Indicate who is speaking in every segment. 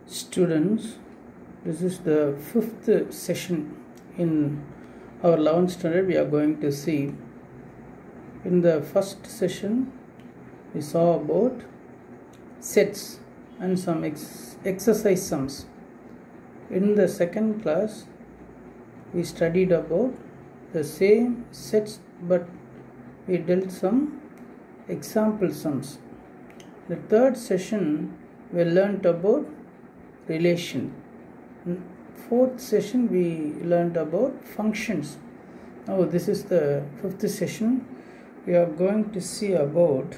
Speaker 1: Students, this is the fifth session in our 11th standard. We are going to see, in the first session we saw about sets and some exercise sums. In the second class we studied about the same sets, but we dealt some example sums. The third session we learnt about relation. In fourth session we learned about functions. Now this is the fifth session. We are going to see about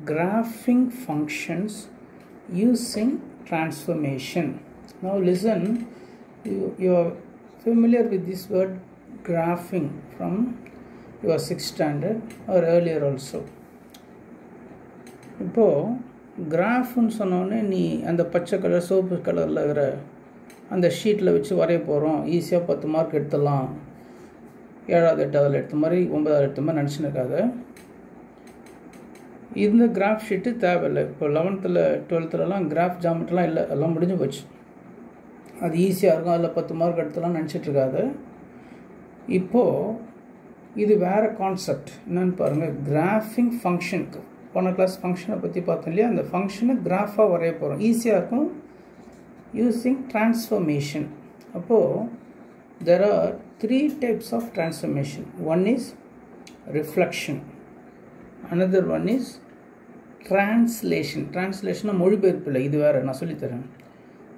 Speaker 1: graphing functions using transformation. Now listen, you are familiar with this word graphing from your 6th standard or earlier also. இப்போ கிராஃப்னு சொன்னோடனே நீ அந்த பச்சை colour soap கலரில் இருக்கிற அந்த ஷீட்டில் வச்சு வரைய போகிறோம், ஈஸியாக 10 மார்க் எடுத்துடலாம், 7வது 8வது எடுத்த மாதிரி 9வது எடுத்த மாதிரி நினச்சினுக்காத. இந்த கிராஃப் ஷீட்டு தேவையில்லை. இப்போ 11th 12thலாம் கிராஃப் ஜாமெட்ரிலாம் இல்லை, எல்லாம் முடிஞ்சு போச்சு. அது ஈஸியாக இருக்கும், அதில் 10 மார்க் எடுத்துலாம் நினச்சிட்ருக்காத. இப்போது இது வேறு கான்செப்ட் என்னென்னு பாருங்கள். கிராஃபிங் ஃபங்க்ஷனுக்கு போன கிளாஸ் ஃபங்க்ஷனை பற்றி பார்த்தோம் இல்லையா, அந்த ஃபங்க்ஷனை கிராஃபாக வரைய போகிறோம், ஈஸியாக இருக்கும் யூஸிங் டிரான்ஸ்ஃபர்மேஷன். அப்போது there are 3 types of transformation. One is reflection, another one is translation. Translation மொழிபெயர்ப்பு இல்லை, இது வேறு, நான் சொல்லித்தரேன்.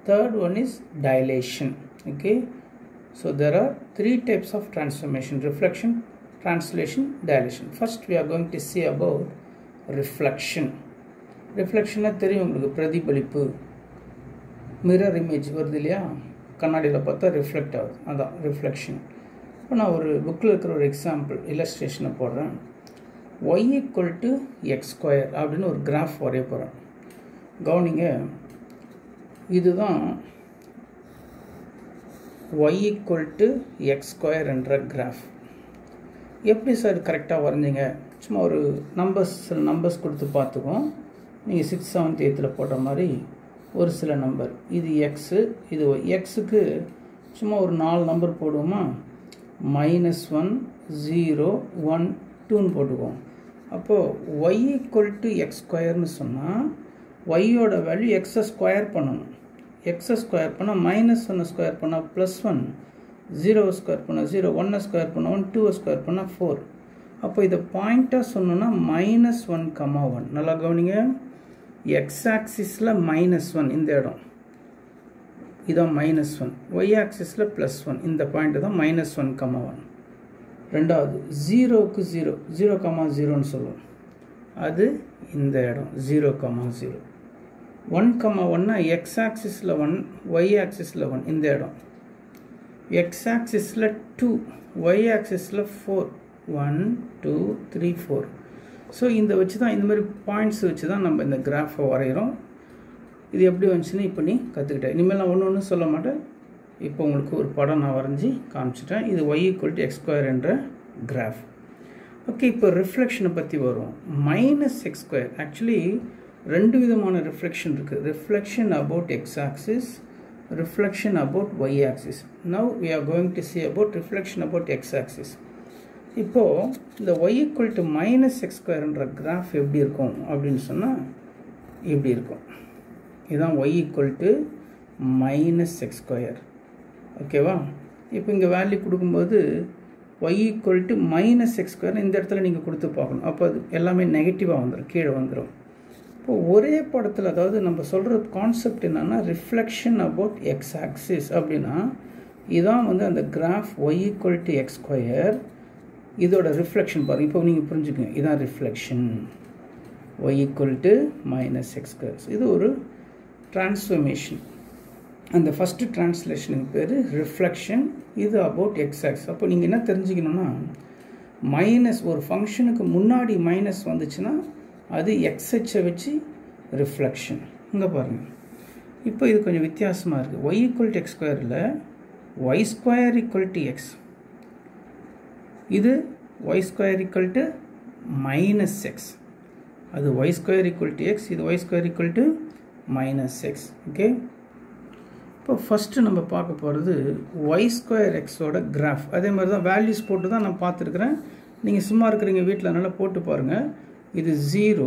Speaker 1: Third one is dilation. Okay, so there are 3 types of transformation: reflection, translation, dilation. First we are going to see about reflection. Reflection தெரியும் உங்களுக்கு, பிரதிபலிப்பு, mirror image வருது இல்லையா, கண்ணாடியில் பார்த்தா ரிஃப்ளெக்ட் ஆகுது, அதான் ரிஃப்ளெக்ஷன். இப்போ நான் ஒரு புக்கில் இருக்கிற ஒரு எக்ஸாம்பிள் இல்லஸ்ட்ரேஷனை போடுறேன். y = x² அப்படின்னு ஒரு கிராஃப் வரைய போகிறேன். கவனிங்க, இதுதான் y = x² என்ற கிராஃப். எப்படி சார் கரெக்டாக வரைஞ்சிங்க? சும்மா ஒரு சில நம்பர்ஸ் கொடுத்து பார்த்துக்கோம். நீங்கள் 6th 7th 8th போட்ட மாதிரி ஒரு சில நம்பர், இது எக்ஸு, இது எக்ஸுக்கு சும்மா ஒரு 4 நம்பர் போடுவோமா, -1 0 1 2ன்னு போட்டுக்குவோம். அப்போது y = x² சொன்னால் ஒய்யோட வேல்யூ எக்ஸை ஸ்கொயர் பண்ணணும். எக்ஸை ஸ்கொயர் பண்ணால் -1 ஸ்கொயர் பண்ணால் +1, 0 ஸ்கொயர் பண்ணால் 0, 1 ஸ்கொயர் பண்ணால் 1, 2 ஸ்கொயர் பண்ணால் 4. அப்போ இதை பாயிண்ட்டாக சொன்னோன்னா -1, 1. நல்லா கவனிங்க, எக்ஸ் ஆக்சிஸில் -1 இந்த இடம், இதான் -1. ஒய் ஆக்சிஸில் +1, இந்த பாயிண்ட்டு தான் -1, 1. ரெண்டாவது 0க்கு 0, 0, 0ன்னு சொல்லுவோம், அது இந்த இடம் 0, 0. 1, 1னா எக்ஸ் ஆக்சிஸில் 1, ஒய் ஆக்சிஸில் 1, இந்த இடம். எக்ஸ் ஆக்சிஸில் 2, ஒய் ஆக்சிஸில் 4, 1 2 3 4. ஸோ இந்த வச்சு தான், இந்த மாதிரி பாயிண்ட்ஸ் வச்சு தான் நம்ம இந்த கிராஃபை வரைகிறோம். இது எப்படி வந்துச்சுன்னு இப்போ நீ கற்றுக்கிட்டேன். இனிமேல் நான் ஒன்று சொல்ல மாட்டேன். இப்போ உங்களுக்கு ஒரு படம் நான் வரைஞ்சி காமிச்சிட்டேன். இது y = x² என்ற கிராஃப். ஓகே, இப்போ ரிஃப்ளெக்ஷனை பற்றி வரும். -x², ஆக்சுவலி 2 விதமான ரிஃப்ளெக்ஷன் இருக்குது. Reflection about x axis, reflection about y axis. Now we are going to see about reflection about x axis. இப்போ இந்த y = -x² என்ற கிராஃப் எப்படி இருக்கும் அப்படின்னு சொன்னால் இப்படி இருக்கும். இதுதான் y = -x². ஓகேவா? இப்போ இங்கே வேல்யூ கொடுக்கும்போது y = -x² இந்த இடத்துல நீங்கள் கொடுத்து பார்க்கணும். அப்போ அது எல்லாமே நெகட்டிவாக வந்துடும், கீழே வந்துடும். இப்போ ஒரே படத்தில், அதாவது நம்ம சொல்கிற கான்செப்ட் என்னென்னா ரிஃப்ளெக்ஷன் அபவுட் எக்ஸ் ஆக்சிஸ் அப்படின்னா இதான் வந்து அந்த கிராஃப் y = x². இதோட ரிஃப்ளெக்ஷன் பாருங்கள். இப்போ நீங்கள் புரிஞ்சுக்கங்க, இதான் ரிஃப்ளெக்ஷன் y = -x². இது ஒரு டிரான்ஸ்ஃபர்மேஷன். அந்த ஃபஸ்ட்டு டிரான்ஸ்லேஷனுக்கு பேர் ரிஃப்ளெக்ஷன், இது அபவுட் எக்ஸ் ஆக்சிஸ். அப்போ நீங்கள் என்ன தெரிஞ்சுக்கணுன்னா, ஒரு ஃபங்க்ஷனுக்கு முன்னாடி மைனஸ் வந்துச்சுன்னா அது எக்ஸ்ஹெச்சை வச்சு ரிஃப்ளெக்ஷன். இங்கே பாருங்கள், இப்போ இது கொஞ்சம் வித்தியாசமாக இருக்குது. y = x² இல்லை, y² = x. இது y² = -x. அது y² = x, இது y² = -x. ஓகே, இப்போ ஃபஸ்ட்டு நம்ம பார்க்க போகிறது y2x ஓட கிராஃப். அதே மாதிரி தான் வேல்யூஸ் போட்டு தான் நான் பார்த்துருக்குறேன். நீங்கள் சும்மா இருக்கிறீங்க வீட்டில் நல்லா போட்டு பாருங்கள். இது 0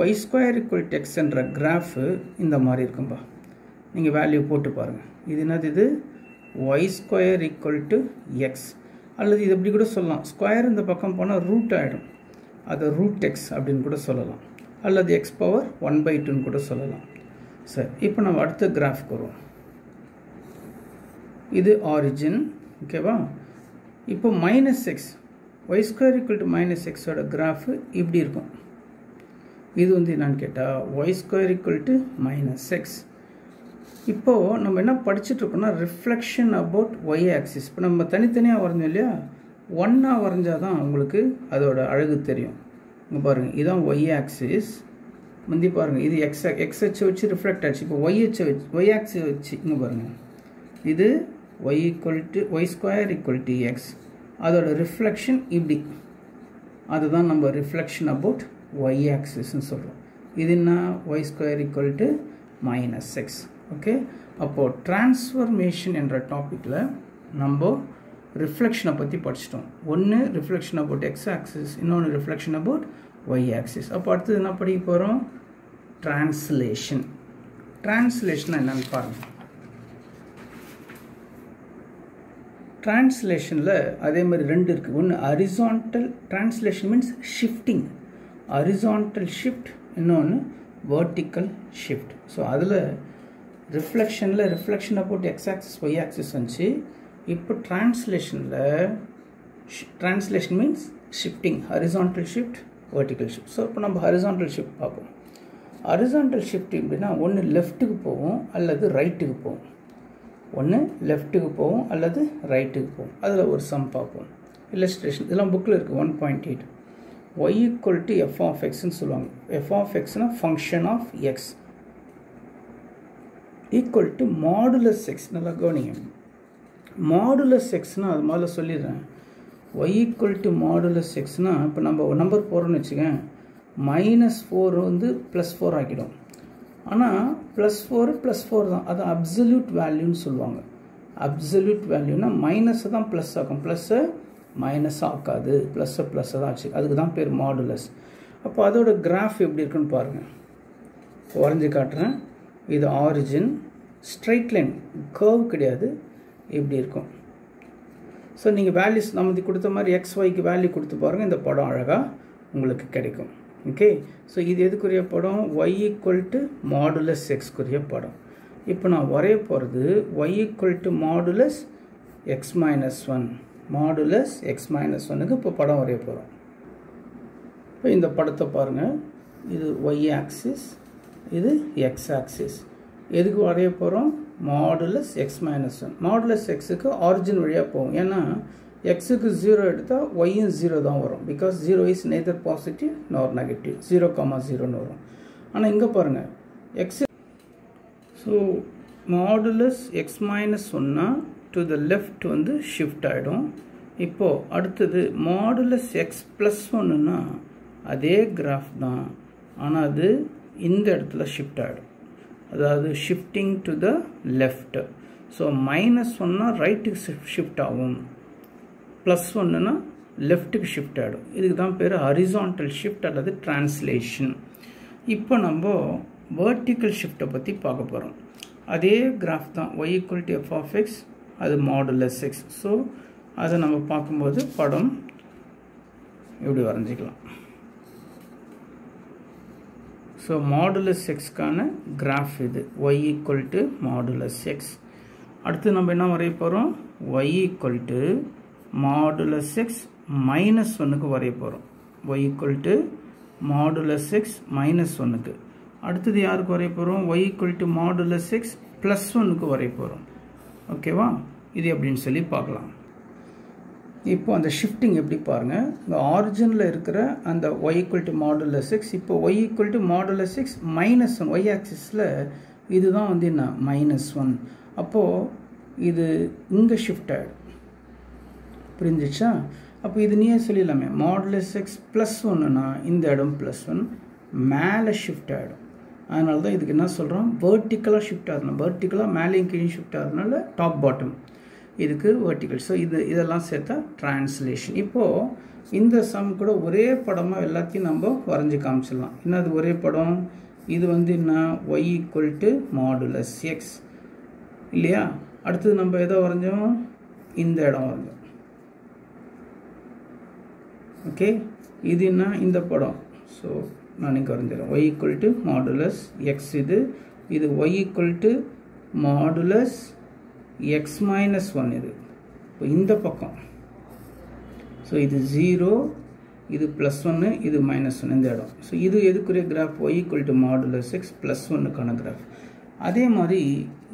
Speaker 1: y2 = x என்ற கிராஃபு இந்த மாதிரி இருக்கும்பா. நீங்கள் வேல்யூ போட்டு பாருங்கள். இது என்னது? இது y2 = x. அல்லது இது எப்படி கூட சொல்லலாம், ஸ்கொயர் இந்த பக்கம் போனால் ரூட் ஆகிடும், அதை √x அப்படின்னு கூட சொல்லலாம். அல்லது x⁻1/2 கூட சொல்லலாம். சரி, இப்போ நம்ம அடுத்த கிராஃப்க்கு வருவோம். இது ஆரிஜின். ஓகேவா? இப்போ -x y2 = -x கிராஃபு இப்படி இருக்கும். இது என்னன்னு கேட்டால் y2 - x. இப்போது நம்ம என்ன படிச்சுட்ருக்கோம்னா ரிஃப்ளெக்ஷன் அபவுட் y ஆக்சிஸ். இப்போ நம்ம தனித்தனியாக வரைஞ்சோம் இல்லையா, ஒன்றா வரைஞ்சால் தான் உங்களுக்கு அதோட அழகு தெரியும். இங்கே பாருங்கள், இதுதான் y ஆக்சிஸ். முந்தி பாருங்கள், இது x அச்சை வச்சு ரிஃப்ளெக்ட் ஆச்சு. இப்போ y ஆக்சிஸ் வச்சு இங்கே பாருங்கள், இது y2 = x. அதோட ரிஃப்ளெக்ஷன் இப்படி, அதுதான் நம்ம ரிஃப்ளெக்ஷன் அபவுட் y ஆக்சிஸ்ன்னு சொல்கிறோம். இது என்ன? y2 - x. ஓகே, அப்போது டிரான்ஸ்ஃபர்மேஷன் என்ற டாப்பிக்கில் நம்ம ரிஃப்ளெக்ஷனை பற்றி படிச்சிட்டோம். ஒன்று ரிஃப்ளெக்ஷன் அபவுட் x ஆக்சிஸ், இன்னொன்று ரிஃப்ளெக்ஷன் அபவுட் y ஆக்சிஸ். அப்போ அடுத்தது என்ன படிக்க போகிறோம்? டிரான்ஸ்லேஷன். டிரான்ஸ்லேஷன் என்னன்னு பாருங்கள். டிரான்ஸ்லேஷனில் அதே மாதிரி ரெண்டு இருக்குது. ஒன்று horizontal translation, means shifting, horizontal shift, இன்னொன்று வெர்டிக்கல் ஷிஃப்ட். ஸோ அதில் reflection about x axis y axis வந்துச்சு. இப்போ translation means shifting, horizontal shift, vertical shift. So இப்போ நம்ம ஹரிசான்டல் ஷிஃப்ட் பார்ப்போம். ஹரிசான்டல் ஷிஃப்ட் எப்படின்னா ஒன்று லெஃப்ட்டுக்கு போகும் அல்லது ரைட்டுக்கு போகும். ஒன்று லெஃப்ட்டுக்கு போகும் அல்லது ரைட்டுக்கு போகும். அதில் ஒரு சம் பார்ப்போம். இல்லஸ்ட்ரேஷன் இதெல்லாம் புக்கில் இருக்குது. 1.8 y = f(x)ன்னு சொல்லுவாங்க. f(x)னா function of x = modulus x. நல்லா கவனிங்க, மாடுலஸ் எக்ஸ்னால் அது முதல்ல சொல்லிடுறேன். y = மாடுலஸ் எக்ஸ்னால் இப்போ நம்ம ஒரு நம்பர் போகிறோன்னு வச்சுக்கேன், -4 +4 ஆக்கிடும். ஆனால் +4 தான், அது அப்சல்யூட் வேல்யூன்னு சொல்லுவாங்க. அப்சல்யூட் வேல்யூனா மைனஸை தான் ப்ளஸ் ஆக்கும், ப்ளஸ்ஸை மைனஸ் ஆக்காது, ப்ளஸ்ஸை தான் ஆச்சு. அதுக்கு தான் பேர் மாடுலஸ். அப்போ அதோட கிராஃப் எப்படி இருக்குன்னு பாருங்கள். வரைஞ்சி காட்டுறேன். இது ஆரிஜின், ஸ்ட்ரைட் லைன், கர்வ் கிடையாது, இப்படி இருக்கும். ஸோ நீங்கள் வேல்யூஸ் நம்ம கொடுத்த மாதிரி XYக்கு வேல்யூ கொடுத்து பாருங்கள், இந்த படம் அழகாக உங்களுக்கு கிடைக்கும். ஓகே, ஸோ இது எதுக்குரிய படம்? y = மாடுலஸ் x-க்குரிய படம். இப்போ நான் வரைய போகிறது y = மாடுலஸ் x-1, மாடுலஸ் x-1க்கு இப்போ படம் வரைய போகிறோம். இப்போ இந்த படத்தை பாருங்கள். இது y ஆக்சிஸ், இது x ஆக்சிஸ். எதுக்கு வரைய போகிறோம்? Modulus x-1. மாடுலஸ் எக்ஸுக்கு ஆரிஜின் வழியாக போகும். ஏன்னா எக்ஸுக்கு 0 எடுத்தால் ஒய்யும் 0 தான் வரும். Because 0 is neither positive nor negative. 0,0ன்னு வரும். ஆனால் இங்கே பாருங்கள், X. So modulus x-1 to the left shift ஆகிடும். இப்போது அடுத்தது மாடுலஸ் x+1ன்னா அதே கிராஃப் தான், ஆனால் அது இந்த இடத்துல ஷிஃப்ட் ஆகிடும். அதாவது shifting to the left. So -1னா ரைட்டுக்கு ஷிஃப்ட் ஆகும், +1னா லெஃப்ட்டுக்கு ஷிஃப்ட் ஆகிடும். இதுக்கு தான் பேர் ஹரிசான்டல் ஷிஃப்ட் அல்லது டிரான்ஸ்லேஷன். இப்போ நம்ம வெர்டிக்கல் ஷிஃப்ட்டை பற்றி பார்க்க போகிறோம். அதே கிராஃப் தான், y = f(x), அது மாடுலஸ் x. ஸோ அதை நம்ம பார்க்கும்போது படம் இப்படி வரைஞ்சிக்கலாம். ஸோ மாடுலஸ் எக்ஸ்க்கான கிராஃப் இது, y = மாடுலஸ் x. அடுத்து நம்ம என்ன வரைய போகிறோம்? y = மாடுலஸ் x-1க்கு வரைய போகிறோம். y = மாடுலஸ் x-1க்கு. அடுத்தது யாருக்கு வரைய போகிறோம்? y = மாடுலஸ் x+1க்கு வரைய போகிறோம். ஓகேவா? இது எப்படின்னு சொல்லி பார்க்கலாம். இப்போ அந்த ஷிஃப்டிங் எப்படி பாருங்கள். இந்த ஆரிஜினில் இருக்கிற அந்த y = மாடுலஸ் x, இப்போ y = மாடுலஸ் x-1, y ஆக்சிஸில் இதுதான் என்ன? -1. அப்போது இது இங்கே ஷிஃப்ட் ஆகிடும். புரிஞ்சிச்சா? அப்போ இது நீயே சொல்லிடலாமே, மாடுலஸ் x+1னா இந்த இடம் +1 மேலே ஷிஃப்ட் ஆகிடும். அதனால தான் இதுக்கு என்ன சொல்கிறோம், வெர்டிக்கலாக ஷிஃப்ட் ஆகணும். வெர்டிக்கலாக மேலேயும் கீழே ஷிஃப்ட் ஆகிறதுனால டாப் பாட்டம் இதுக்கு வெர்டிக்கல். ஸோ இதெல்லாம் சேர்த்தா ட்ரான்ஸ்லேஷன். இப்போது இந்த சம் கூட ஒரே படமாக எல்லாத்தையும் நம்ம வரைஞ்சி காமிச்சிடலாம். என்னது ஒரே படம்? இது என்ன, y = மாடுலஸ் எக்ஸ் இல்லையா? அடுத்தது நம்ம எதை வரைஞ்சோம், இந்த இடம் வரைஞ்சோம். ஓகே, இது என்ன, இந்த படம். ஸோ நான் இங்கே வரைஞ்சிடறேன், y = மாடுலஸ் எக்ஸ். இது y = மாடுலஸ் x - 1. இது இப்போ இந்த பக்கம். ஸோ இது 0, இது +1, இது -1 இந்த இடம். ஸோ இது எதுக்குரிய கிராஃப், y = மாடுலஸ் x +1க்கான கிராஃப். அதே மாதிரி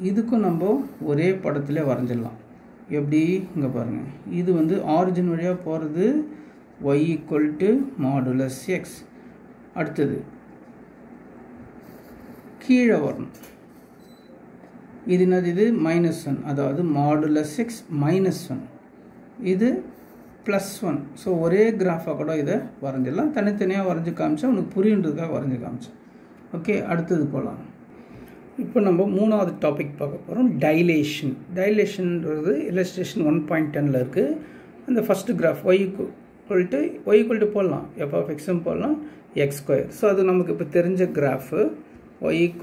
Speaker 1: இதுக்கும் நம்ம ஒரே படத்தில் வரைஞ்சிடலாம். எப்படி, இங்கே பாருங்கள், இது ஆரிஜின் வழியாக போகிறது y = மாடுலஸ் எக்ஸ். அடுத்தது கீழே வரணும். இது என்னது, இது -1, அதாவது மாடுலஸ் எக்ஸ் -1, இது +1. ஸோ ஒரே கிராஃபாக கூட இதை வரைஞ்சிடலாம். தனித்தனியாக வரைஞ்சி காமிச்சா உனக்கு புரியுன்றதுக்காக வரைஞ்சி காமிச்சேன். ஓகே, அடுத்தது போகலாம். இப்போ நம்ம 3வது டாபிக் பார்க்க போகிறோம், டைலேஷன். டைலேஷன்ன்றது இல்லஸ்ட்ரேஷன் 1.10 இருக்குது. அந்த ஃபஸ்ட்டு கிராஃப் y = போடலாம், f(x) போடலாம், x². ஸோ அது நமக்கு இப்போ தெரிஞ்ச கிராஃபு y =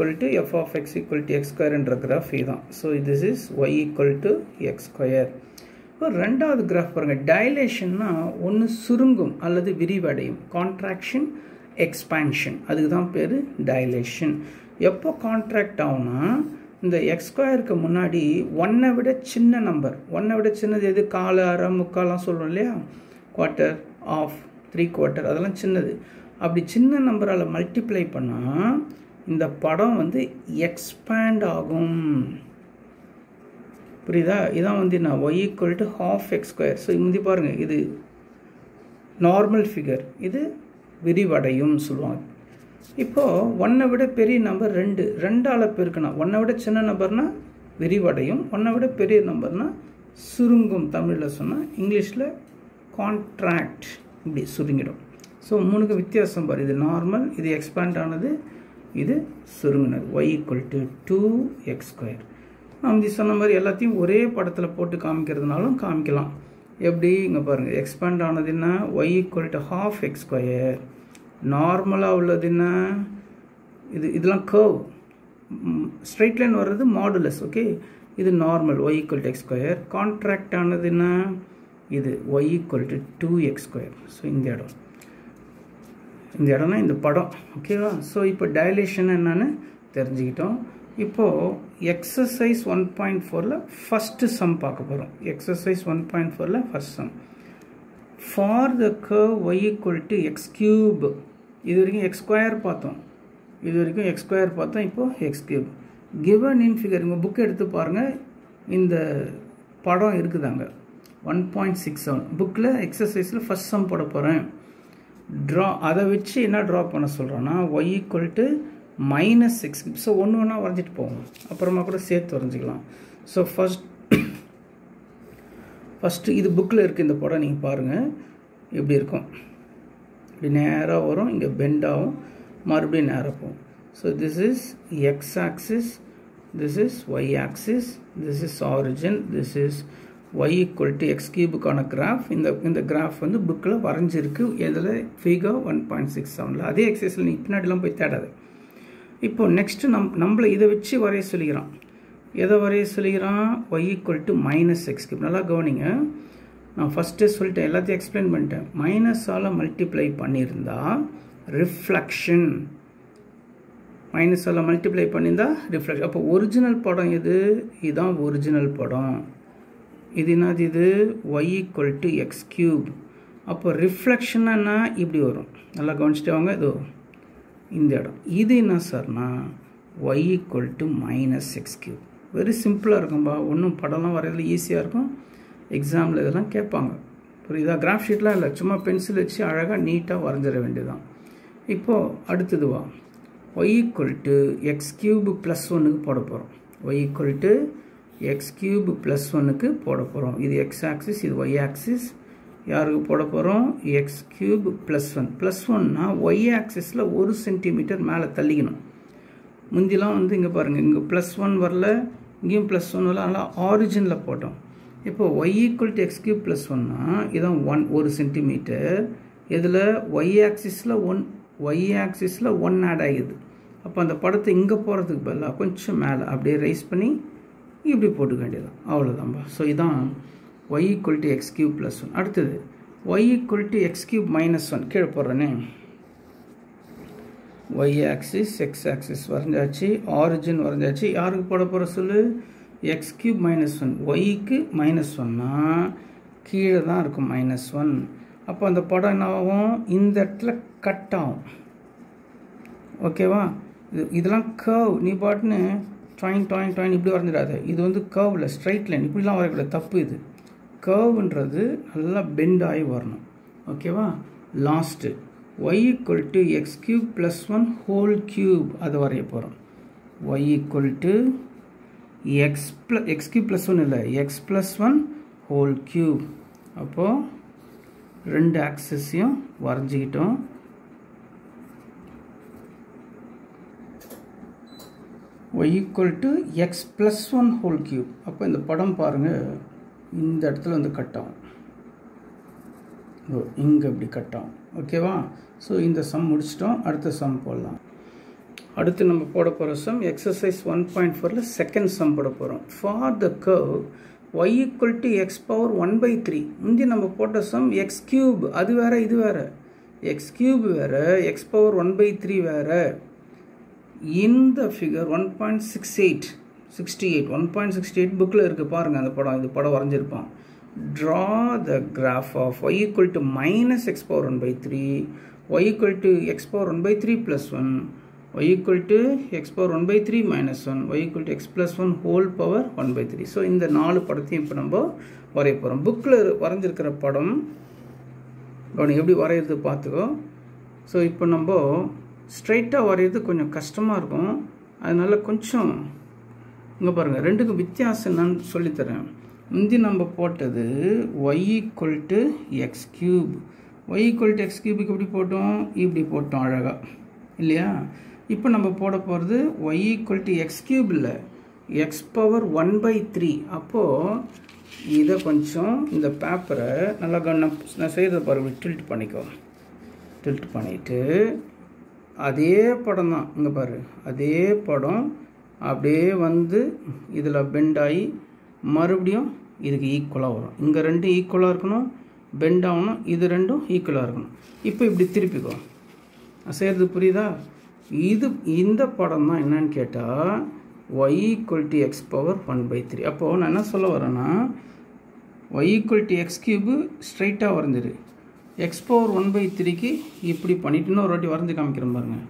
Speaker 1: f(x) = x² என்ற கிராஃப் இதுதான். So this is y = x². இப்போ ரெண்டாவது கிராஃப் பாருங்கள். டைலேஷன்னா ஒன்று சுருங்கும் அல்லது விரிவடையும், கான்ட்ராக்ஷன் எக்ஸ்பான்ஷன், அதுக்கு தான் பேர் டைலேஷன். எப்போ கான்ட்ராக்ட் ஆகும்னா, இந்த x²க்கு முன்னாடி 1ஐ விட சின்ன நம்பர், 1ஐ விட சின்னது எது, 1/4, 1/2, 3/4 சொல்கிறோம் இல்லையா, 1/4, 1/2, 3/4 அதெல்லாம் சின்னது. அப்படி சின்ன நம்பரால் மல்டிப்ளை பண்ணால் இந்த படம் எக்ஸ்பேண்ட் ஆகும். புரியுதா? இதான் நான் y = ½ x². ஸோ முந்தி பாருங்கள், இது நார்மல் ஃபிகர், இது விரிவடையும் சொல்லுவாங்க. இப்போது 1ஐ விட பெரிய நம்பர் 2, 2ஆல் பெருக்கணும். 1ஐ விட சின்ன நம்பர்னால் விரிவடையும், 1ஐ விட பெரிய நம்பர்னால் சுருங்கும். தமிழில் சொன்னால், இங்கிலீஷில் கான்ட்ராக்ட், இப்படி சுருங்கிடும். ஸோ 3க்கு வித்தியாசம் பாரு, இது நார்மல், இது எக்ஸ்பேண்ட் ஆனது, இது சுருங்கினது. y = 2x². நாம் சொன்ன மாதிரி எல்லாத்தையும் ஒரே படத்தில் போட்டு காமிக்கிறதுனாலும் காமிக்கலாம். எப்படி, இங்கே பாருங்கள், எக்ஸ்பேண்ட் ஆனது என்ன, y = ½ x². நார்மலாக உள்ளது என்ன, இதெல்லாம் கர்வ், ஸ்ட்ரைட் லைன் வர்றது மாடுலஸ். ஓகே, இது நார்மல், y = x². கான்ட்ராக்ட் ஆனது என்ன, இது y = 2x². ஸோ இந்த இடம்னா இந்த படம். ஓகேவா? ஸோ இப்போ டைலேஷன் என்னன்னு தெரிஞ்சுக்கிட்டோம். இப்போது எக்ஸசைஸ் 1.4ல் ஃபஸ்ட்டு சம் பார்க்க போகிறோம். எக்ஸசைஸ் 1.4ல் first sum. For the curve y = x³. இது வரைக்கும் x² பார்த்தோம், இப்போது x³. கிவன் இன் ஃபிகர், உங்கள் புக் எடுத்து பாருங்கள், இந்த படம் இருக்குதாங்க 1.67 புக்கில். எக்ஸசைஸில் ஃபஸ்ட் சம் போட போகிறேன். அதை வச்சு என்ன ட்ரா பண்ண சொல்கிறோன்னா, y = -6. ஸோ ஒன்று ஒன்றா வரைஞ்சிட்டு போவோம், அப்புறமா கூட சேர்த்து வரைஞ்சிக்கலாம். ஸோ ஃபஸ்ட்டு இது புக்கில் இருக்குது, இந்த படம் நீங்கள் பாருங்கள் எப்படி இருக்கும். இப்படி நேராக வரும், இங்கே பெண்ட் ஆகும், மறுபடியும் நேராக போகும். So this is x axis, this is y axis, this is origin, this is y = x³ graph. இந்த கிராஃப் புக்கில் வரைஞ்சிருக்கு. இதில் ஃபிகர் 1.67. அதே எக்ஸசைஸில் நீ பின்னாடிலாம் போய் தேடாது. இப்போ நெக்ஸ்ட்டு நம்மளை இதை வச்சு வரைய சொல்லிக்கிறான். எதை வரைய சொல்லிக்கிறான், y = -x³. நல்லா கவனிங்க, நான் ஃபஸ்ட்டே சொல்லிட்டேன், எல்லாத்தையும் எக்ஸ்பிளைன் பண்ணிட்டேன். மைனஸால் மல்டிப்ளை பண்ணியிருந்தால் ரிஃப்ளெக்ஷன், மைனஸால் மல்டிப்ளை பண்ணியிருந்தால் ரிஃப்ளெக்ஷன். அப்போ ஒரிஜினல் படம் எது, இதுதான் ஒரிஜினல் படம். இது என்னது, இது y = x³. அப்போ ரிஃப்ளெக்ஷன்னா இப்படி வரும். நல்லா கவனிச்சுட்டு வாங்க, இதோ இந்த இடம். இது என்ன சார்னா y = -x³. வெரி சிம்பிளாக இருக்கும்பா, ஒன்றும் படம்லாம் வரையில ஈஸியாக இருக்கும். எக்ஸாமில் இதெல்லாம் கேட்பாங்க, புரியுதா? கிராஃப் ஷீட்லாம் இல்லை, சும்மா பென்சில் வச்சு அழகாக நீட்டாக வரைஞ்சிட வேண்டியதுதான். இப்போது அடுத்தது வா, y = x³ + 1க்கு போட போகிறோம். y = x³ + 1க்கு போட போகிறோம். இது x ஆக்சிஸ், இது y ஆக்சிஸ். யாருக்கு போட போகிறோம், x³ + 1. +1னா y ஆக்சிஸில் 1 சென்டிமீட்டர் மேலே தள்ளிக்கணும். முந்திலாம் வந்து இங்கே பாருங்கள், இங்கே +1 வரல, இங்கேயும் +1 வரல, அதனால் ஆரிஜினில் போட்டோம். இப்போ y = x³ + 1னா இதான் 1 சென்டிமீட்டர். இதில் y ஆக்சிஸில் 1 ஆட் ஆகிடுது. அப்போ அந்த படத்தை இங்கே போகிறதுக்கு பதிலாக கொஞ்சம் மேலே அப்படியே ரைஸ் பண்ணி இப்படி போட்டுக்க வேண்டியதான், அவ்வளோதான்பா. ஸோ இதான் y = x³ + 1. அடுத்தது y = x³ - 1 கீழே போடுறேனே. y ஆக்சிஸ் x ஆக்சிஸ் வரைஞ்சாச்சு, ஆரிஜின் வரைஞ்சாச்சு. யாருக்கு போட போகிற சொல்லு? x³ - 1. yக்கு -1னா கீழே தான் இருக்கும் -1. அப்போ அந்த படம் என்ன ஆகும்? இந்த இடத்துல கட் ஆகும். ஓகேவா? இதெல்லாம் கர்வ். நீ பாட்டுன்னு டாயின் இப்படி வரைஞ்சிடாது. இது வந்து கர்வில் ஸ்ட்ரைட் லைன் இப்படிலாம் வரைக்கூடாது, தப்பு. இது கர்வ்ன்றது நல்லா பெண்ட் ஆகி வரணும். ஓகேவா? Last y = x³ + 1 whole cube அதை வரைய போகிறோம். y = x³ + 1 இல்லை, x + 1 ஹோல் கியூப். அப்போது ரெண்டு ஆக்சிஸையும் வரைஞ்சிக்கிட்டோம். y = x + 1 whole cube. அப்போ இந்த படம் பாருங்கள், இந்த இடத்துல வந்து கட் ஆகும், இங்கே இப்படி கட் ஆகும். ஓகேவா? ஸோ இந்த சம் முடிச்சிட்டோம். அடுத்த சம் போடலாம். அடுத்து நம்ம போட போகிற சம் எக்ஸசைஸ் 1.4ல் செகண்ட் சம் போட போகிறோம். For the curve y = x⁻1/3. முந்தி நம்ம போட்ட சம் x³ அது வேறு, இது வேறு. x³ வேறு, x⁻1/3 வேறு. இந்த ஃபிகர் 1.68 புக்கில் இருக்குது பாருங்கள். அந்த படம், இது படம் வரைஞ்சிருப்பான். Draw the graph of y = -x⁻1/3, y = x⁻1/3 + 1, y = x⁻1/3 - 1, y = x + 1 whole power 1/3. So இந்த 4 படத்தையும் இப்போ நம்ம வரைய போகிறோம். புக்கில் வரைஞ்சிருக்கிற படம் எப்படி வரைகிறது பார்த்துக்கோ. ஸோ இப்போ நம்ம ஸ்ட்ரைட்டாக வரைகிறது கொஞ்சம் கஷ்டமாக இருக்கும். அதனால் கொஞ்சம் இங்கே பாருங்கள், ரெண்டுக்கும் வித்தியாசம் என்னன்னு சொல்லித்தரேன். முந்தி நம்ம போட்டது y = x³. y = x³ எப்படி போட்டோம்? இப்படி போட்டோம் அழகாக, இல்லையா? இப்போ நம்ம போட போகிறது y = x³ இல்லை, x⁻1/3. அப்போது இதை கொஞ்சம் இந்த பேப்பரை நல்லா நான் செய்கிறத பாருங்க, டில்ட் பண்ணிக்கோ. டில்ட் பண்ணிவிட்டு அதே படம் தான் இங்கே பாரு, அதே படம் அப்படியே வந்து இதில் பெண்ட் ஆகி மறுபடியும் இதுக்கு ஈக்குவலாக வரும். இங்கே ரெண்டும் ஈக்குவலாக இருக்கணும், பெண்ட் ஆகணும், இது ரெண்டும் ஈக்குவலாக இருக்கணும். இப்போ இப்படி திருப்பிக்கோ. செய்கிறது புரியுதா? இந்த படம் தான் என்னன்னு கேட்டால் y = x⁻1/3. அப்போது நான் என்ன சொல்ல வரேன்னா, y = x³ ஸ்ட்ரைட்டாக வரைஞ்சிரு, x⁻1/3க்கு இப்படி பண்ணிட்டு இன்னொரு வாட்டி வரைஞ்சி காமிக்கிறேன் பாருங்கள்.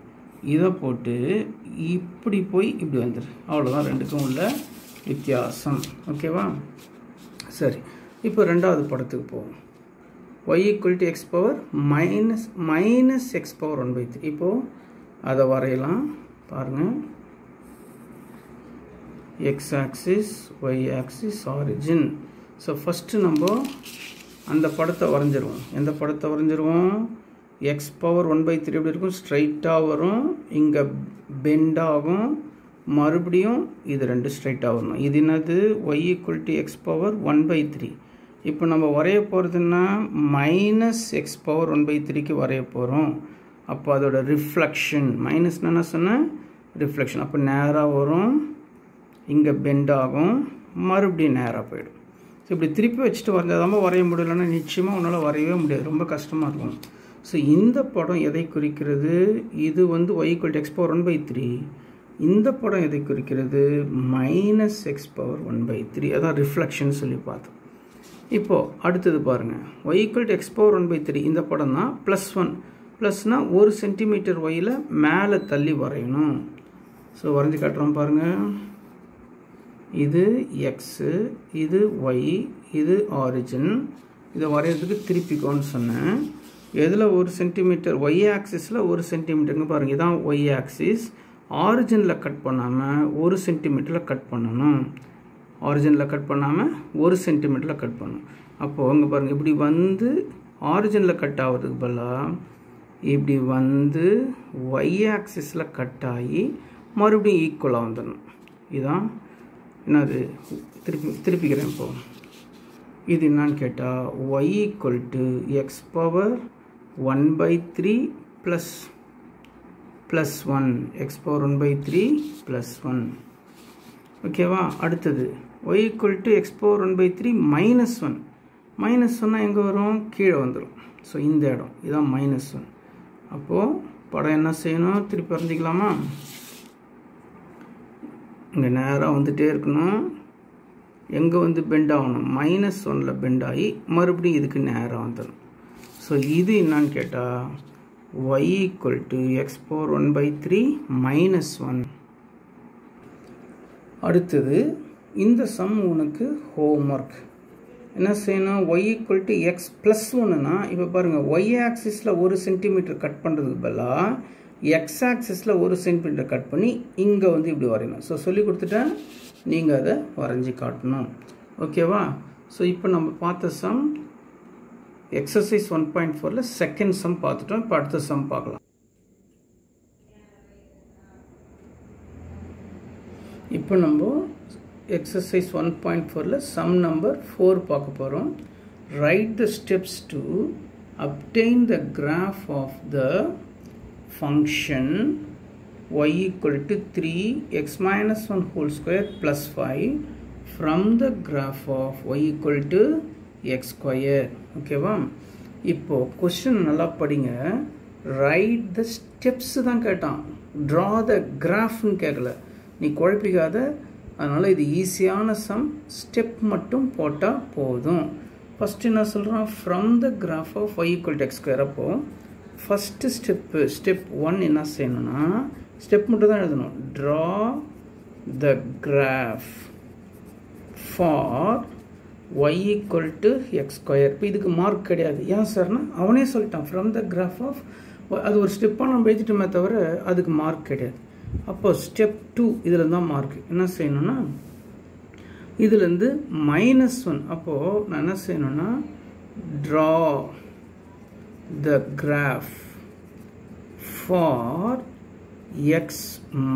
Speaker 1: இதை போட்டு இப்படி போய் இப்படி வந்துடு. அவ்வளோதான் ரெண்டுக்கும் உள்ள வித்தியாசம். ஓகேவா? சரி, இப்போ ரெண்டாவது படத்துக்கு போவோம். y = x⁻−x⁻1/3. இப்போது அதை வரையலாம் பாருங்கள். x axis, y axis, origin. So first நம்ம அந்த படத்தை வரைஞ்சிருவோம். எந்த படத்தை வரைஞ்சிருவோம்? x⁻1/3 எப்படி இருக்கும்? ஸ்ட்ரைட்டாக வரும், இங்கே பெண்ட் ஆகும், மறுபடியும் இது ரெண்டு ஸ்ட்ரைட்டாக வரணும். இது என்னது? y = x⁻1/3. இப்போ நம்ம வரைய போகிறதுன்னா -x⁻1/3க்கு வரைய போகிறோம். அப்போ அதோட ரிஃப்ளெக்ஷன், மைனஸ் என்ன சொன்னேன்? ரிஃப்ளெக்ஷன். அப்போ நேராக வரும், இங்கே பெண்ட் ஆகும், மறுபடியும் நேராக போயிடும். ஸோ இப்படி திருப்பி வச்சுட்டு வரைஞ்சாதான் வரைய முடியலன்னா நிச்சயமாக உன்னால் வரையவே முடியாது, ரொம்ப கஷ்டமாக இருக்கும். ஸோ இந்த படம் எதை குறிக்கிறது? இது வந்து y = x⁻1/3. இந்த படம் எதை குறிக்கிறது? -x⁻1/3. அதான் ரிஃப்ளெக்ஷன் சொல்லி பார்த்தோம். இப்போது அடுத்தது பாருங்கள், y = x⁻1/3. இந்த படம் தான் +1. ப்ளஸ்னால் 1 சென்டிமீட்டர் ஒயில் மேலே தள்ளி வரையணும். ஸோ வரைஞ்சி காட்டுறோம் பாருங்கள். இது எக்ஸு, இது ஒய், இது ஆரிஜின். இதை வரைகிறதுக்கு திருப்பிக்கோன்னு சொன்னேன். எதில் 1 சென்டிமீட்டர்? ஒய் ஆக்சிஸில் 1 சென்டிமீட்டருங்க பாருங்கள். இதான் ஒய் ஆக்சிஸ். ஆரிஜினில் கட் பண்ணாமல் 1 சென்டிமீட்டரில் கட் பண்ணணும். ஆரிஜினில் கட் பண்ணாமல் 1 சென்டிமீட்டரில் கட் பண்ணணும். அப்போது இங்கே பாருங்கள், இப்படி வந்து ஆரிஜினில் கட் ஆகிறதுக்கு பதிலாக இப்படி வந்து ஒய் ஆக்சிஸில் கட் ஆகி மறுபடியும் ஈக்குவலாக வந்துடணும். இதுதான் என்னது, திருப்பிக்கிறேன். இப்போ இது என்னான்னு கேட்டால் y equal to X power 1/3 plus 1 X power 1/3 plus 1. ஓகேவா? அடுத்தது y equal to X power 1/3 minus 1. Minus 1 எங்கே வரும்? கீழே வந்துடும். ஸோ இந்த இடம் இதுதான் -1. அப்போது படம் என்ன செய்யணும்? திருப்பி வரைஞ்சிக்கலாமா? இங்கே நேராக வந்துகிட்டே இருக்கணும். எங்கே வந்து பெண்ட் ஆகணும்? -1ல் பெண்ட் ஆகி மறுபடியும் இதுக்கு நேராக வந்துடும். ஸோ இது என்னான்னு கேட்டால் y equal to X power 1/3 minus 1. அடுத்தது இந்த சம் உனக்கு ஹோம்ஒர்க். என்ன செய்யணும்? y equal to X plus 1னா இப்போ பாருங்கள், y ஆக்சிஸில் 1 சென்டிமீட்டர் கட் பண்ணுறதுக்கு பதிலாக எக்ஸ் ஆக்சிஸில் 1 சென்டிமீட்டர் கட் பண்ணி இங்கே வந்து இப்படி வரையணும். ஸோ சொல்லி கொடுத்துட்டேன், நீங்கள் அதை வரைஞ்சி காட்டணும். ஓகேவா? ஸோ இப்போ நம்ம பார்த்த சம் எக்ஸசைஸ் 1.4ல் செகண்ட் சம் பார்த்துட்டோம். இப்போ அடுத்த சம் பார்க்கலாம். இப்போ நம்ம எக்ஸசைஸ் 1.4ல் சம் நம்பர் 4 பார்க்க போகிறோம். Write the steps to obtain the graph of the function y equal to 3x minus 1 whole square plus 5 from the graph of y equal to x square. ஓகேவா? இப்போது question நல்லா படிங்க. Right the steps தான் கேட்டான், draw the கிராஃப்னு கேட்கல. நீ குழப்பிக்காத. அதனால் இது ஈஸியான சம், ஸ்டெப் மட்டும் போட்டால் போதும். ஃபஸ்ட்டு என்ன சொல்கிறான்? From the graph of y equal to X square. அப்போது ஃபஸ்ட்டு ஸ்டெப் 1 என்ன செய்யணும்னா, ஸ்டெப் மட்டும் தான் எழுதணும். Draw the graph for y equal to X square. இப்போ இதுக்கு மார்க் கிடையாது. ஏன் சார்னா அவனே சொல்லிட்டான் ஃப்ரம் த கிராஃப் ஆஃப், அது ஒரு ஸ்டெப்பாக நம்ம எழுதிட்டோமே தவிர அதுக்கு மார்க் கிடையாது. அப்போ ஸ்டெப் 2 இதில் தான் மார்க். என்ன செய்யணும்னா இதுலேருந்து -1. அப்போது நான் என்ன செய்யணும்னா draw the graph for X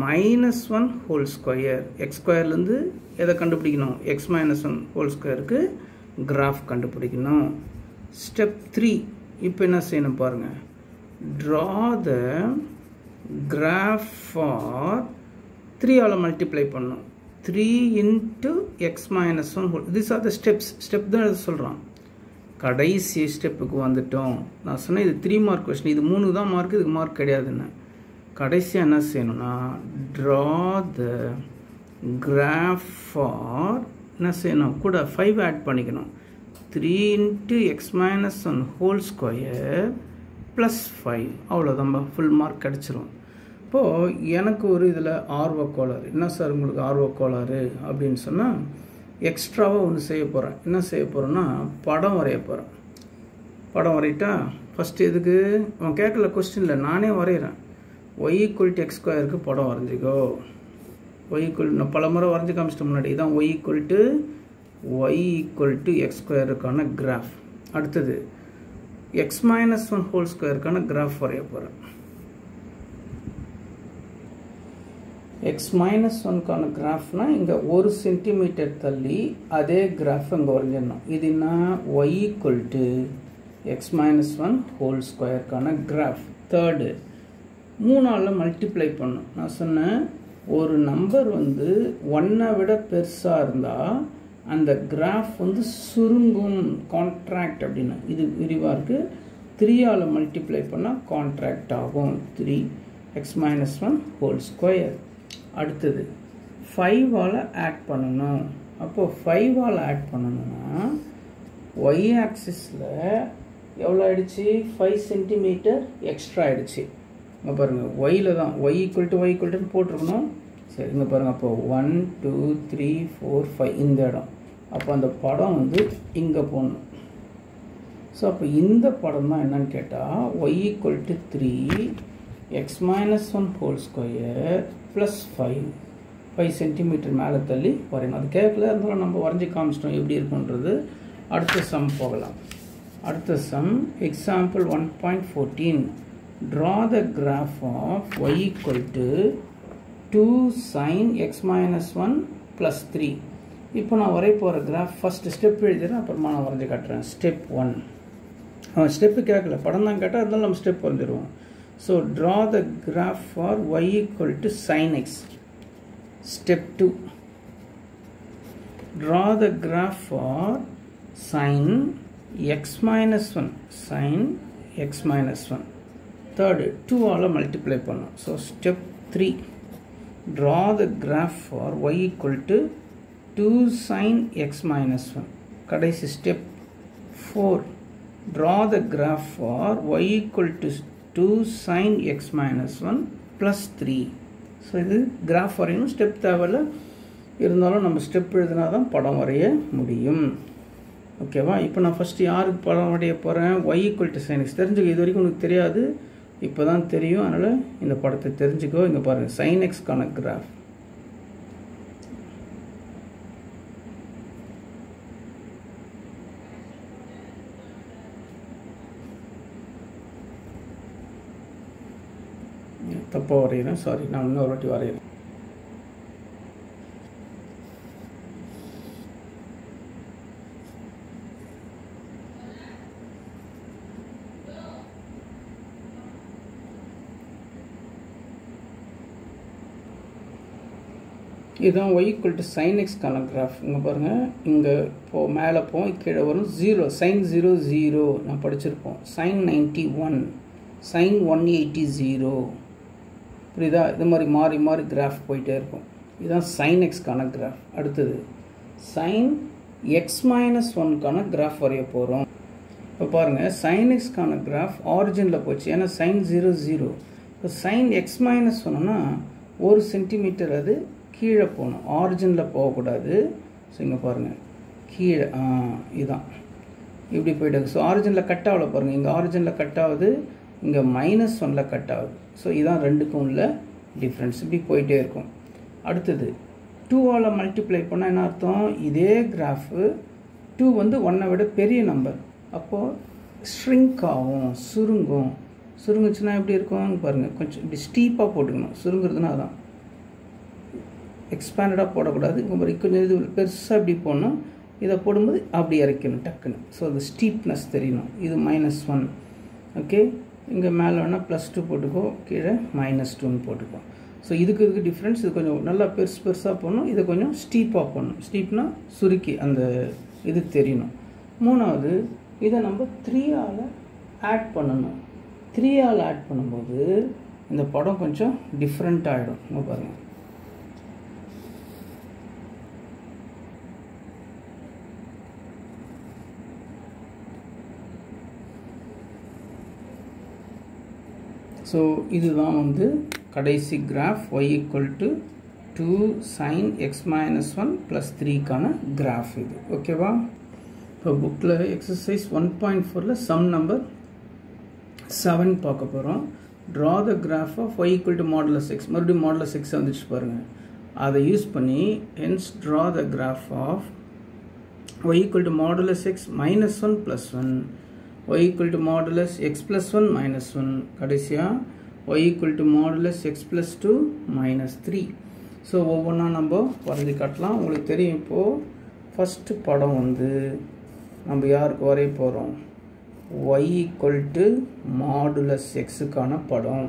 Speaker 1: -1 whole square. X ஸ்கொயர்லேருந்து எதை கண்டுபிடிக்கணும்? எக்ஸ் -1 ஹோல் ஸ்கொயருக்கு கிராஃப் கண்டுபிடிக்கணும். ஸ்டெப் 3 இப்போ என்ன செய்யணும் பாருங்கள். ட்ரா த graph for 3ஆல் மல்டிப்ளை பண்ணும். 3 into x minus 1 whole. These are the steps. Step தான் எழுத சொல்கிறான். கடைசி ஸ்டெப்புக்கு வந்துட்டோம். நான் சொன்னேன் இது 3 மார்க் கொஸ்டின், இது 3 தான் மார்க், இதுக்கு மார்க் கிடையாதுன்னு. கடைசியாக என்ன செய்யணும்னா ட்ரா த கிராஃப் ஃபார், என்ன செய்யணும்? கூட 5 ஆட் பண்ணிக்கணும். 3 into x minus 1 whole square plus 5. அவ்வளோதான், ஃபுல் மார்க் கிடச்சிரும். இப்போது எனக்கு ஒரு இதில் ஆர்வ கோளாறு. என்ன சார் உங்களுக்கு ஆர்வ கோளாறு அப்படின்னு சொன்னால், எக்ஸ்ட்ராவாக ஒன்று செய்ய போகிறேன். என்ன செய்ய போகிறேன்னா படம் வரைய போகிறேன். படம் வரையிட்டா ஃபஸ்ட்டு எதுக்கு அவன் கேட்கல கொஸ்டினில், நானே வரைகிறேன். y ஈக்குவல் டு எக்ஸ் ஸ்கொயருக்கு படம் வரைஞ்சிக்கோ. y ஈக்குவல், நான் பல முறை வரைஞ்சி காமிச்சிட்ட முன்னாடி, இதான் y ஈக்குவல் டு எக்ஸ் ஸ்கொயருக்கான கிராஃப். அடுத்தது x -1 ஹோல் ஸ்கொயருக்கான கிராஃப் வரைய போகிறேன். x -1க்கான கிராஃப்னா இங்கே 1 சென்டிமீட்டர் தள்ளி அதே கிராஃப் இங்கே வரைஞ்சிடணும். இது என்ன? y equal to x -1 whole ஸ்கொயருக்கான கிராஃப். தேர்டு 3ஆல் மல்டிப்ளை பண்ணும். நான் சொன்னேன் ஒரு நம்பர் வந்து 1ஐ விட பெருசாக இருந்தால் அந்த கிராஃப் வந்து சுருங்கும், கான்ட்ராக்ட் அப்படின்னு. இது விரிவாக இருக்குது. 3ஆல் மல்டிப்ளை பண்ணால் கான்ட்ராக்ட் ஆகும். 3x -1 whole square. அடுத்தது 5ஆல் ஆட் பண்ணணும். அப்போது 5ஆல் ஆட் பண்ணணும்னா y ஆக்சிஸில் எவ்வளோ ஆயிடுச்சு? 5 சென்டிமீட்டர் எக்ஸ்ட்ரா ஆகிடுச்சு. இங்கே பாருங்கள், ஒயில் தான் y ஈக்குவல் டு போட்டிருக்கணும். சரி, இங்கே பாருங்கள். அப்போது 1 2 3 4 5 இந்த இடம். அப்போ அந்த படம் வந்து இங்கே போகணும். ஸோ அப்போ இந்த படம் தான் என்னன்னு கேட்டால் y equal to 3x -1 whole square plus 5 centimetre மேலே தள்ளி வரையணும். அது கேட்கல, இருந்தாலும் நம்ம வரைஞ்சி காமிச்சிட்டோம் எப்படி இருக்குன்றது. அடுத்த சம் போகலாம். அடுத்த sum example 1.14. Draw the graph of y equal to 2 sin x minus 1 plus 3. இப்போ நான் வரைய போகிற கிராஃப் ஃபஸ்ட் ஸ்டெப் எழுதிடுறேன், அப்புறமா நான் வரைஞ்சி காட்டுறேன். ஸ்டெப் 1 அவன் ஸ்டெப்பு கேட்கல, படம் தான் கேட்டால் இருந்தாலும் நம்ம ஸ்டெப் வரைஞ்சிடுவோம். So draw the graph for y equal to sin x. Step 2, draw the graph for sin x minus 1. Sin x minus 1. Third, 2 all multiply பண்ணோம். So step 3, draw the graph for y equal to 2 sin x minus 1. கடைசி step 4, draw the graph for y equal to 2 sin x minus 1 plus 3. So இது graph வரையணும், step தேவையில்ல, இருந்தாலும் நம்ம step எழுதினா தான் படம் வரைய முடியும். ஓகேவா? இப்போ நான் ஃபஸ்ட்டு யாருக்கு படம் வரைய போகிறேன்? y equal to sin x. தெரிஞ்சுக்க, இது வரைக்கும் உனக்கு தெரியாது, இப்போ தான் தெரியும். அதனால் இந்த படத்தை தெரிஞ்சுக்கோ. இங்கே பாருங்கள், sin x-க்கான கிராஃப். தப்பாக வரைகிறேன், சாரி, நான் இன்னொரு வாட்டி வரைகிறேன். இதுதான் y equal to sin x-க்கான கிராஃப். இங்கே பாருங்கள், இங்கே மேலே போவோம், கீழே வரும் 0, sin 0 0 நான் படிச்சிருப்போம். sin 91, sin 180 0. புரியுதா? இது மாதிரி மாறி மாறி கிராஃப் போயிட்டே இருக்கும். இதுதான் sin x-க்கான கிராஃப். அடுத்தது sin x minus 1-க்கான கிராஃப் வரைய போகிறோம். இப்போ பாருங்கள், sin x-க்கான கிராஃப் ஆரிஜினில் போச்சு, ஏன்னா sin 0 0. இப்போ sin x minus 1னா 1 சென்டிமீட்டர் அது கீழே போகணும், ஆரிஜினில் போகக்கூடாது. ஸோ இங்கே பாருங்கள், கீழே இதுதான் இப்படி போய்ட்டு. ஸோ ஆரிஜினில் கட் ஆகல பாருங்கள், இங்கே ஆரிஜினில் கட் ஆகுது, இங்கே -1ல் கட் ஆகுது. ஸோ இதுதான் ரெண்டுக்கும் உள்ள டிஃப்ரென்ஸ். இப்படி போயிட்டே இருக்கும். அடுத்தது 2 ஆல் மல்டிப்ளை பண்ணால் என்ன அர்த்தம்? இதே கிராஃபு 2 வந்து 1-ஐ விட பெரிய நம்பர், அப்போது ஷ்ரிங்க் ஆகும், சுருங்கும். சுருங்குச்சுன்னா எப்படி இருக்கும் பாருங்கள், கொஞ்சம் இப்படி ஸ்டீப்பாக போட்டுக்கணும். சுருங்குறதுனா அதான், எக்ஸ்பேண்டடாக போடக்கூடாது. கொஞ்சம் இது பெருசாக இப்படி போடணும், இதை போடும்போது அப்படி இறக்கணும் டக்குன்னு. ஸோ அது ஸ்டீப்னஸ் தெரியணும். இது -1. ஓகே, இங்கே மேலே வேணால் +2 போட்டுக்கோ, கீழே -2ன்னு போட்டுக்கோ. ஸோ இதுக்கு டிஃப்ரென்ஸ். இது கொஞ்சம் நல்லா பெருசாக போடணும், இதை கொஞ்சம் ஸ்டீப்பாக போடணும். ஸ்டீப்னா சுருக்கி அந்த இது தெரியணும். மூணாவது, இதை நம்ம 3 ஆல் ஆட் பண்ணணும். 3 ஆல் ஆட் பண்ணும்போது இந்த படம் கொஞ்சம் டிஃப்ரெண்ட் ஆகிடும். இங்கே பாருங்கள், ஸோ இதுதான் வந்து கடைசி graph y equal to 2 sin x minus 1 plus 3-க்கான கிராஃப் இது. ஓகேவா? இப்போ புக்கில் எக்ஸசைஸ் 1.4ல் சம் நம்பர் 7 பார்க்க போகிறோம். Draw the graph of y equal to modulus x. மறுபடியும் modulus x வந்துச்சு பாருங்கள். அதை யூஸ் பண்ணி hence draw the graph of y equal to modulus x minus 1 plus 1, y equal to modulus x plus 1 minus 1, கடைசியாக y equal to modulus x plus 2 minus 3. So ஒவ்வொன்றா நம்ம வரைஞ்சி காட்டலாம். உங்களுக்கு தெரியும், இப்போது ஃபஸ்ட்டு படம் வந்து நம்ம யாருக்கு வரைய போகிறோம்? y equal to modulus x-க்கான படம்.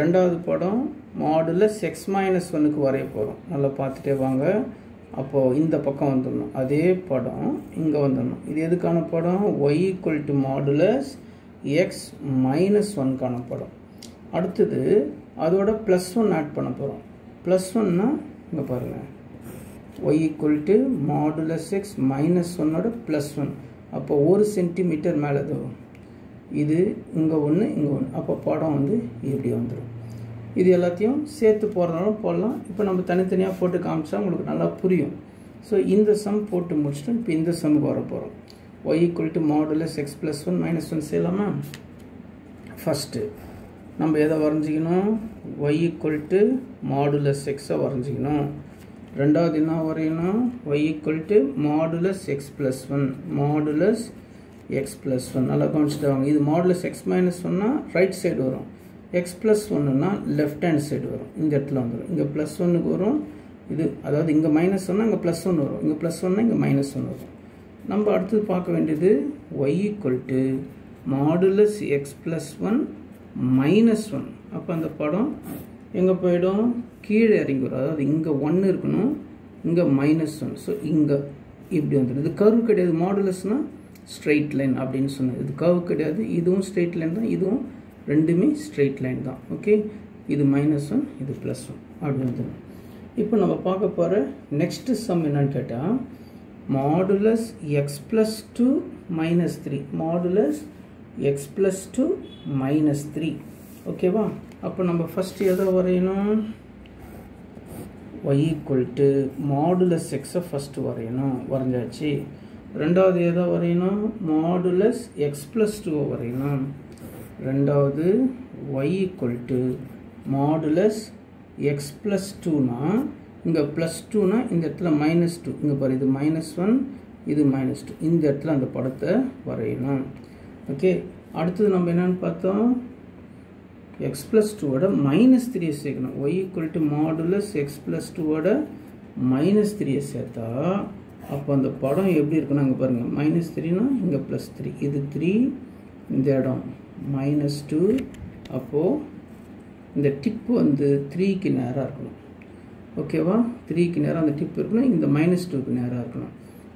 Speaker 1: ரெண்டாவது படம் modulus x minus 1க்கு வரைய போகிறோம். நல்லா பார்த்துட்டே வாங்க. அப்போது இந்த பக்கம் வந்துடணும், அதே படம் இங்கே வந்துடணும். இது எதுக்கான படம்? y equal to modulus x minus 1க்கான படம். அடுத்தது அதோட +1 ஆட் பண்ண போகிறோம். +1னா இங்கே பாருங்கள், y equal to modulus x minus 1ஓட +1. அப்போ 1 சென்டிமீட்டர் மேலே இது இங்கே ஒன்று, இங்கே ஒன்று. அப்போ படம் வந்து இப்படி வந்துடும். இது எல்லாத்தையும் சேர்த்து போடுறதுனாலும் போடலாம். இப்போ நம்ம தனித்தனியாக போட்டு காமிச்சா உங்களுக்கு நல்லா புரியும். ஸோ இந்த சம் போட்டு முடிச்சுட்டு இப்போ இந்த சம்முக்கு வர போகிறோம். y equal to modulus x plus 1 minus 1 செய்யலாமா? ஃபஸ்ட்டு நம்ம எதை வரைஞ்சிக்கணும்? y equal to modulus x-ஐ வரைஞ்சிக்கணும். ரெண்டாவது என்ன வரையணும்? y equal to modulus x plus 1, modulus x plus 1. நல்லா கவனிச்சுட்டு வாங்க. இது modulus x minus 1னா ரைட் சைடு வரும், எக்ஸ் ப்ளஸ் ஒன்றுனா லெஃப்ட் ஹேண்ட் சைடு வரும், இந்த இடத்துல வந்துடும். இங்கே ப்ளஸ் ஒன்றுக்கு வரும், இது அதாவது இங்கே மைனஸ் ஒன்னா இங்கே ப்ளஸ் ஒன்று வரும், இங்கே ப்ளஸ் ஒன்னா இங்கே மைனஸ் ஒன்று வரும். நம்ம அடுத்தது பார்க்க வேண்டியது y equal to modulus X plus one minus one. அப்போ அந்த படம் எங்கே போயிடும், கீழே இறங்கி வரும். அதாவது இங்கே ஒன்று இருக்கணும், இங்கே மைனஸ் ஒன். ஸோ இங்கே இப்படி வந்துடும். இது கர்வ் கிடையாது, மாடுலஸ்னால் ஸ்ட்ரெயிட் லைன் அப்படின்னு சொன்னது. இது கர்வ் கிடையாது, இதுவும் ஸ்ட்ரெயிட் லைன் தான், இதுவும் ரெண்டுமே ஸ்ட்ரெயிட் லைன் தான். ஓகே, இது மைனஸ் ஒன், இது ப்ளஸ் ஒன் அப்படி வந்துடும். இப்போ நம்ம பார்க்க போகிற நெக்ஸ்ட் சம் என்னன்னு கேட்டால் modulus X plus two minus three, modulus X plus two minus three. ஓகேவா? அப்போ நம்ம ஃபஸ்ட் எதை வரையணும், y ஈக்குவல் டு மாடுலஸ் எக்ஸை ஃபஸ்ட்டு வரையணும், வரைஞ்சாச்சு. ரெண்டாவது எதை வரையணும், மாடுலஸ் எக்ஸ் ப்ளஸ் டூவை வரையணும். ரெண்டாவது y equal to modulus X plus டூனா இங்கே ப்ளஸ் டூனா இந்த இடத்துல மைனஸ் டூ, இங்கே பாரு இது மைனஸ் ஒன், இது மைனஸ் டூ, இந்த இடத்துல அந்த படத்தை வரையணும். ஓகே, அடுத்தது நம்ம என்னென்னு பார்த்தோம், எக்ஸ் ப்ளஸ் டூவோட மைனஸ் த்ரீயை சேர்க்கணும். y equal to modulus X plus டூவோட மைனஸ் த்ரீயை சேர்த்தா அப்போ அந்த படம் எப்படி இருக்குன்னா அங்கே பாருங்கள், மைனஸ் த்ரீனா இங்கே ப்ளஸ் த்ரீ, இது த்ரீ, இந்த இடம் மைனஸ் டூ. அப்போது இந்த டிப்பு வந்து த்ரீக்கு நேராக இருக்கணும். ஓகேவா, த்ரீக்கு நேராக அந்த டிப் இருக்கணும், இந்த மைனஸ் டூக்கு நேராக இருக்கணும்.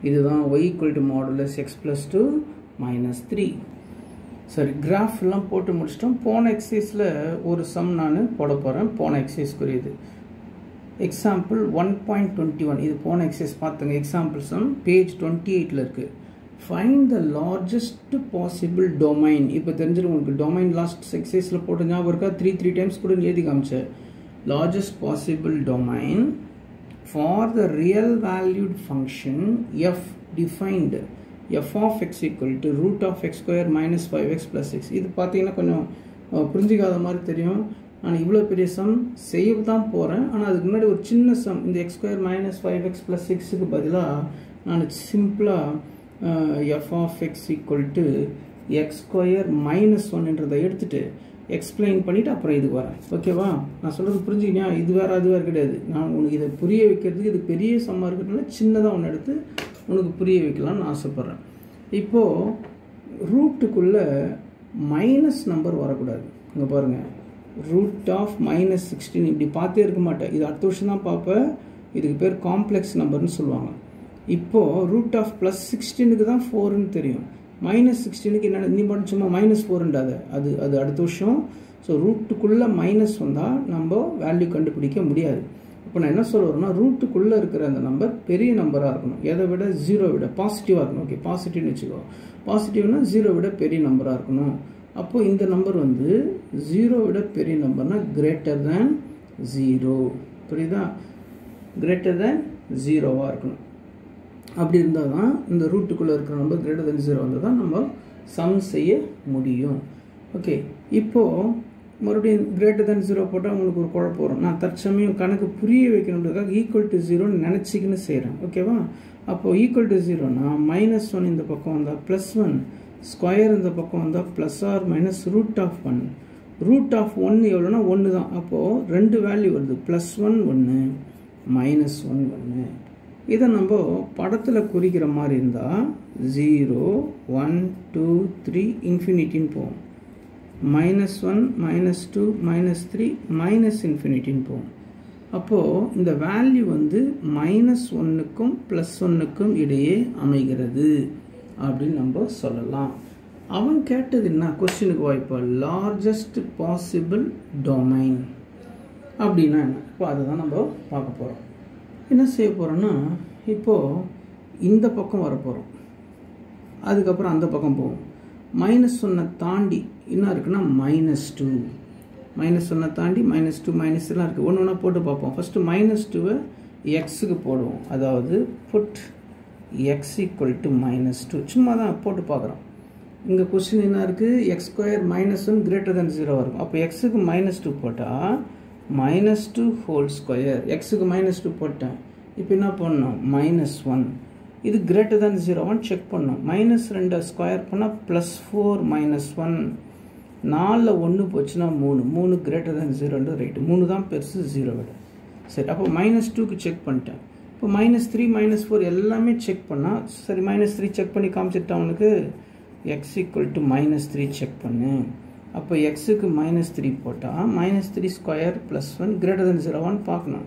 Speaker 1: இதுதான் y equal to modulus X plus two minus three. சரி, கிராஃப்லாம் போட்டு முடிச்சிட்டோம். போன எக்ஸசைஸில் ஒரு சம் நான் போட போகிறேன், போன எக்ஸசைஸ்க்குரியது. எக்ஸாம்பிள் 1.21, இது போன எக்ஸசைஸ் பார்த்துங்க. எக்ஸாம்பிள் சம் பேஜ் 28 இருக்குது. Find the largest possible domain. இப்போ தெரிஞ்சிடும் உங்களுக்கு, டொமைன் லாஸ்ட் எக்ஸசைஸில் போட்டு ஞாபகம் இருக்கா, த்ரீ டைம்ஸ் கூட எழுதி காமிச்சேன். Largest possible domain for the real valued function F defined f of x equal to root of x square minus 5x plus 6. இது பார்த்தீங்கன்னா கொஞ்சம் புரிஞ்சிக்காத மாதிரி தெரியும். நான் இவ்வளோ பெரிய சம் செய்ய தான் போகிறேன். ஆனால் அதுக்கு முன்னாடி ஒரு சின்ன சம், இந்த x square minus 5x plus 6க்கு பதிலாக நான் சிம்பிளாக f of x equal to x square minus 1ன்றதை எடுத்துகிட்டு எக்ஸ்பிளைன் பண்ணிவிட்டு அப்புறம் இது வரேன். ஓகேவா? நான் சொல்கிறது புரிஞ்சுக்கியா? இது வேறு அது வேறு கிடையாது. நான் உனக்கு இதை புரிய வைக்கிறதுக்கு, இது பெரிய சம்மாக இருக்கிறதுனால சின்னதாக ஒன்று எடுத்து உனக்கு புரிய வைக்கலாம்னு ஆசைப்பட்றேன். இப்போது ரூட்டுக்குள்ளே மைனஸ் நம்பர் வரக்கூடாது. இங்கே பாருங்கள், ரூட் ஆஃப் மைனஸ் 16 இப்படி பார்த்தே இருக்க மாட்டேன். இது அடுத்த வருஷம் தான் பார்ப்பேன். இதுக்கு பேர் காம்ப்ளெக்ஸ் நம்பர்னு சொல்லுவாங்க. இப்போது ரூட் ஆஃப் ப்ளஸ் 16க்கு தான் 4ன்னு தெரியும். மைனஸ் 16க்கு என்ன, நீ மட்டும் சும்மா மைனஸ் 4ன்றாத, அது அது அடுத்த வருஷம். ஸோ ரூட்டுக்குள்ளே மைனஸ் வந்தால் நம்ம வேல்யூ கண்டுபிடிக்க முடியாது. இப்போ நான் என்ன சொல்ல வரேன்னா, ரூட்டுக்குள்ளே இருக்கிற அந்த நம்பர் பெரிய நம்பராக இருக்கணும். எதை விட, ஜீரோ விட பாசிட்டிவாக இருக்கணும். ஓகே, பாசிட்டிவ்னு வச்சுக்கோ. பாசிட்டிவ்னா ஜீரோ விட பெரிய நம்பராக இருக்கணும். அப்போது இந்த நம்பர் வந்து ஜீரோ விட பெரிய நம்பர்னா கிரேட்டர் தேன் ஜீரோ. புரியுதா? கிரேட்டர் தேன் ஜீரோவாக இருக்கணும். அப்படி இருந்தால் தான் இந்த ரூட்டுக்குள்ளே இருக்கிற நம்பர் கிரேட்டர் தேன் ஜீரோ வந்தால் தான் நம்ம சம் செய்ய முடியும். ஓகே, இப்போது மறுபடியும் கிரேட்டர் தேன் ஜீரோ போட்டால் உங்களுக்கு ஒரு குழப்பம் வரும். நான் தற்சமயம் கணக்கு புரிய வைக்கணுன்றதுக்காக ஈக்குவல் டு ஜீரோன்னு நினச்சிக்கின்னு செய்கிறேன். ஓகேவா? அப்போது ஈக்குவல் டு ஜீரோனா மைனஸ் 1 இந்த பக்கம் வந்தால் ப்ளஸ் 1, ஸ்கொயர் இந்த பக்கம் வந்தால் plus or minus root of 1. Root of 1 எவ்வளோனா 1 தான். அப்போது ரெண்டு வேல்யூ வருது, ப்ளஸ் 1 1, மைனஸ் 1 1. இதை நம்ம படத்தில் குறிக்கிற மாதிரி இருந்தால் 0 1 2 3 இன்ஃபினிட்டின்னு போகும். மைனஸ் 1 மைனஸ் 2 மைனஸ் 3 மைனஸ் இன்ஃபினிட்டின்னு போகும். அப்போது இந்த வேல்யூ வந்து மைனஸ் 1க்கும் ப்ளஸ் 1க்கும் இடையே அமைகிறது அப்படின்னு நம்ம சொல்லலாம். அவன் கேட்டது என்ன கொஸ்டினுக்கு வாய்ப்பா, லார்ஜஸ்ட் பாசிபிள் டொமைன் அப்படின்னா என்ன? இப்போ அதை தான் நம்ம பார்க்க போகிறோம். என்ன செய்ய போகிறோன்னா, இப்போது இந்த பக்கம் வரப்போகிறோம், அதுக்கப்புறம் அந்த பக்கம் போவோம். மைனஸ் 1 தாண்டி என்ன இருக்குன்னா மைனஸ் 2, மைனஸ் 1 தாண்டி மைனஸ் 2 மைனஸ் எல்லாம் இருக்குது. ஒன்று ஒன்றா போட்டு பார்ப்போம். ஃபஸ்ட்டு மைனஸ் 2வை எக்ஸுக்கு போடுவோம். அதாவது put X equal to minus 2. சும்மா தான் போட்டு பார்க்குறோம். இங்கே கொஸ்டின் என்ன இருக்குது, X square minus 1 greater than 0 இருக்கும். அப்போ எக்ஸுக்கு மைனஸ் 2 போட்டால் மைனஸ் 2 ஹோல் ஸ்கொயர், எக்ஸுக்கு மைனஸ் 2 போட்டேன். இப்போ என்ன பண்ணணும், மைனஸ் 1. இது கிரேட்டர் தென் 0 செக் பண்ணணும். மைனஸ் 2 ஸ்கொயர் பண்ணால் ப்ளஸ் 4 மைனஸ் 1. 4ல் 1 போச்சுன்னா 3 greater than 0 ரைட். 3 தான் பெருசு 0 விட. சரி, அப்போ -2க்கு செக் பண்ணிட்டேன். இப்போ -3 -4 எல்லாமே செக் பண்ணால் சரி -3 செக் பண்ணி காமிச்சிட்டா அவனுக்கு x = -3 செக் பண்ணு. அப்போ எக்ஸுக்கு -3 போட்டால் -3 ஸ்கொயர் +1 greater than 0 பார்க்கணும்.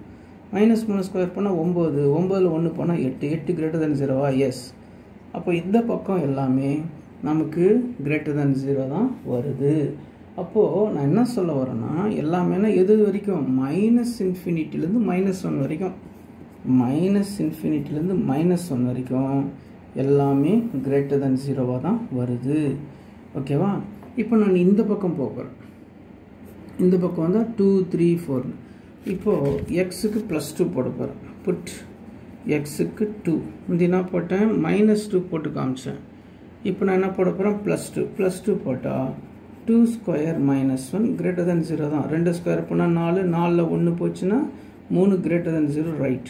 Speaker 1: -3 ஸ்கொயர் பண்ணால் 9, 9ல் 1 போனால் 8, 8 greater than 0 எஸ். அப்போ இந்த பக்கம் எல்லாமே நமக்கு greater than 0 தான் வருது. அப்போது நான் என்ன சொல்ல வரேன்னா எல்லாமே எது வரைக்கும் -∞லேருந்து -1 வரைக்கும் -∞லேருந்து -1 வரைக்கும் எல்லாமே greater than 0 தான் வருது. ஓகேவா? இப்போ நான் இந்த பக்கம் போகிறேன். இந்த பக்கம் வந்தால் 2 3 4. இப்போது எக்ஸுக்கு +2 போட போகிறேன். புட் எக்ஸுக்கு 2 இது என்ன போட்டேன் -2 போட்டு காமிச்சேன். இப்போ நான் என்ன போட போகிறேன் +2 போட்டால் 2 ஸ்கொயர் -1 greater than 0 தான். 2 ஸ்கொயர் போனால் 4, 4ல் 1 போச்சுன்னா 3 greater than 0 ரைட்.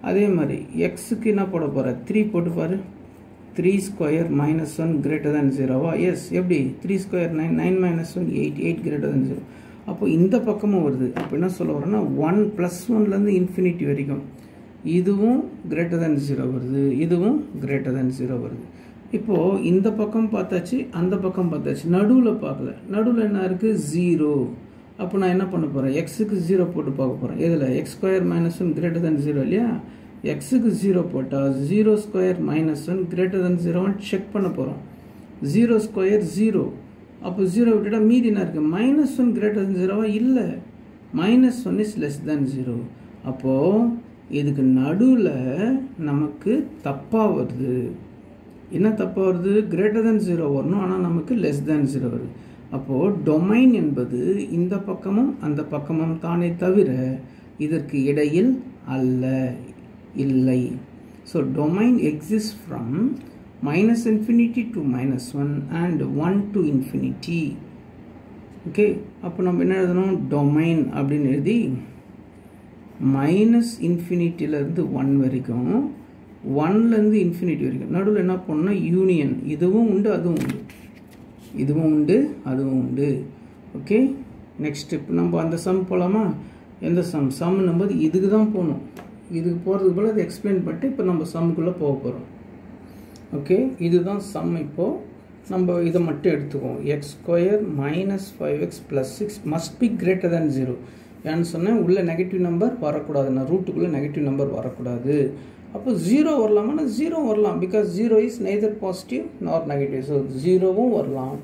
Speaker 1: அதே மாதிரி எக்ஸுக்கு என்ன போட போகிறேன் 3 போட்டு பாரு. 3 ஸ்கொயர் -1 greater than 0 எஸ். எப்படி 3 ஸ்கொயர் 9, 9 - 1 8, 8 greater than 0. அப்போ இந்த பக்கமும் வருது. அப்போ என்ன சொல்ல வரேன்னா 1 +1லேருந்து ∞ வரைக்கும் இதுவும் greater than 0 வருது, இதுவும் greater than 0 வருது. இப்போது இந்த பக்கம் பார்த்தாச்சு, அந்த பக்கம் பார்த்தாச்சு, நடுவில் பார்க்கல. நடுவில் என்ன இருக்குது 0. அப்போ நான் என்ன பண்ண போகிறேன் எக்ஸுக்கு 0 போட்டு பார்க்க போகிறேன். எதில் x² -1 greater than 0 இல்லையா? எக்ஸுக்கு 0 போட்டால் 0 ஸ்கொயர் -1 greater than 0 செக் பண்ண போகிறோம். 0 ஸ்கொயர் 0. அப்போ 0 விட்டுட்டால் மீதி என்ன இருக்குது -1 greater than 0 இல்லை, -1 is less than 0. அப்போது இதுக்கு நடுவில் நமக்கு தப்பாக வருது. என்ன தப்பாக வருது? greater than 0 வரணும், ஆனால் நமக்கு less than 0 வருது. அப்போது டொமைன் என்பது இந்த பக்கமும் அந்த பக்கமும் தானே தவிர இதற்கு இடையில் அல்ல, இல்லை. So domain exists from -∞ to -1 and 1 to ∞. Okay, அப்போ நம்ம என்ன எழுதணும் டொமைன் அப்படின்னு எழுதி -∞லேருந்து 1 வரைக்கும் 1லேருந்து ∞ வரைக்கும் நடுவில் என்ன பண்ணணும்னா யூனியன். இதுவும் உண்டு அதுவும் உண்டு, இதுவும் உண்டு அதுவும் உண்டு. ஓகே, நெக்ஸ்ட் இப்போ நம்ம அந்த சம் போகலாமா? எந்த சம் நம்பர் இதுக்கு தான் போகணும். இதுக்கு போகிறதுக்கு போல் அதை எக்ஸ்பிளைன் பண்ணிட்டு இப்போ நம்ம சம்முக்குள்ளே போக போகிறோம். ஓகே, இதுதான் சம். இப்போது நம்ம இதை மட்டும் எடுத்துக்குவோம். x² -5x + 6 must be greater than 0. ஏன்னு சொன்னேன் உள்ள நெகட்டிவ் நம்பர் வரக்கூடாது, நான் ரூட்டுக்குள்ளே நெகட்டிவ் நம்பர் வரக்கூடாது. அப்போ 0 வரலாமா? 0 வரலாம், because 0 is neither positive nor negative. So 0வும் வரலாம்.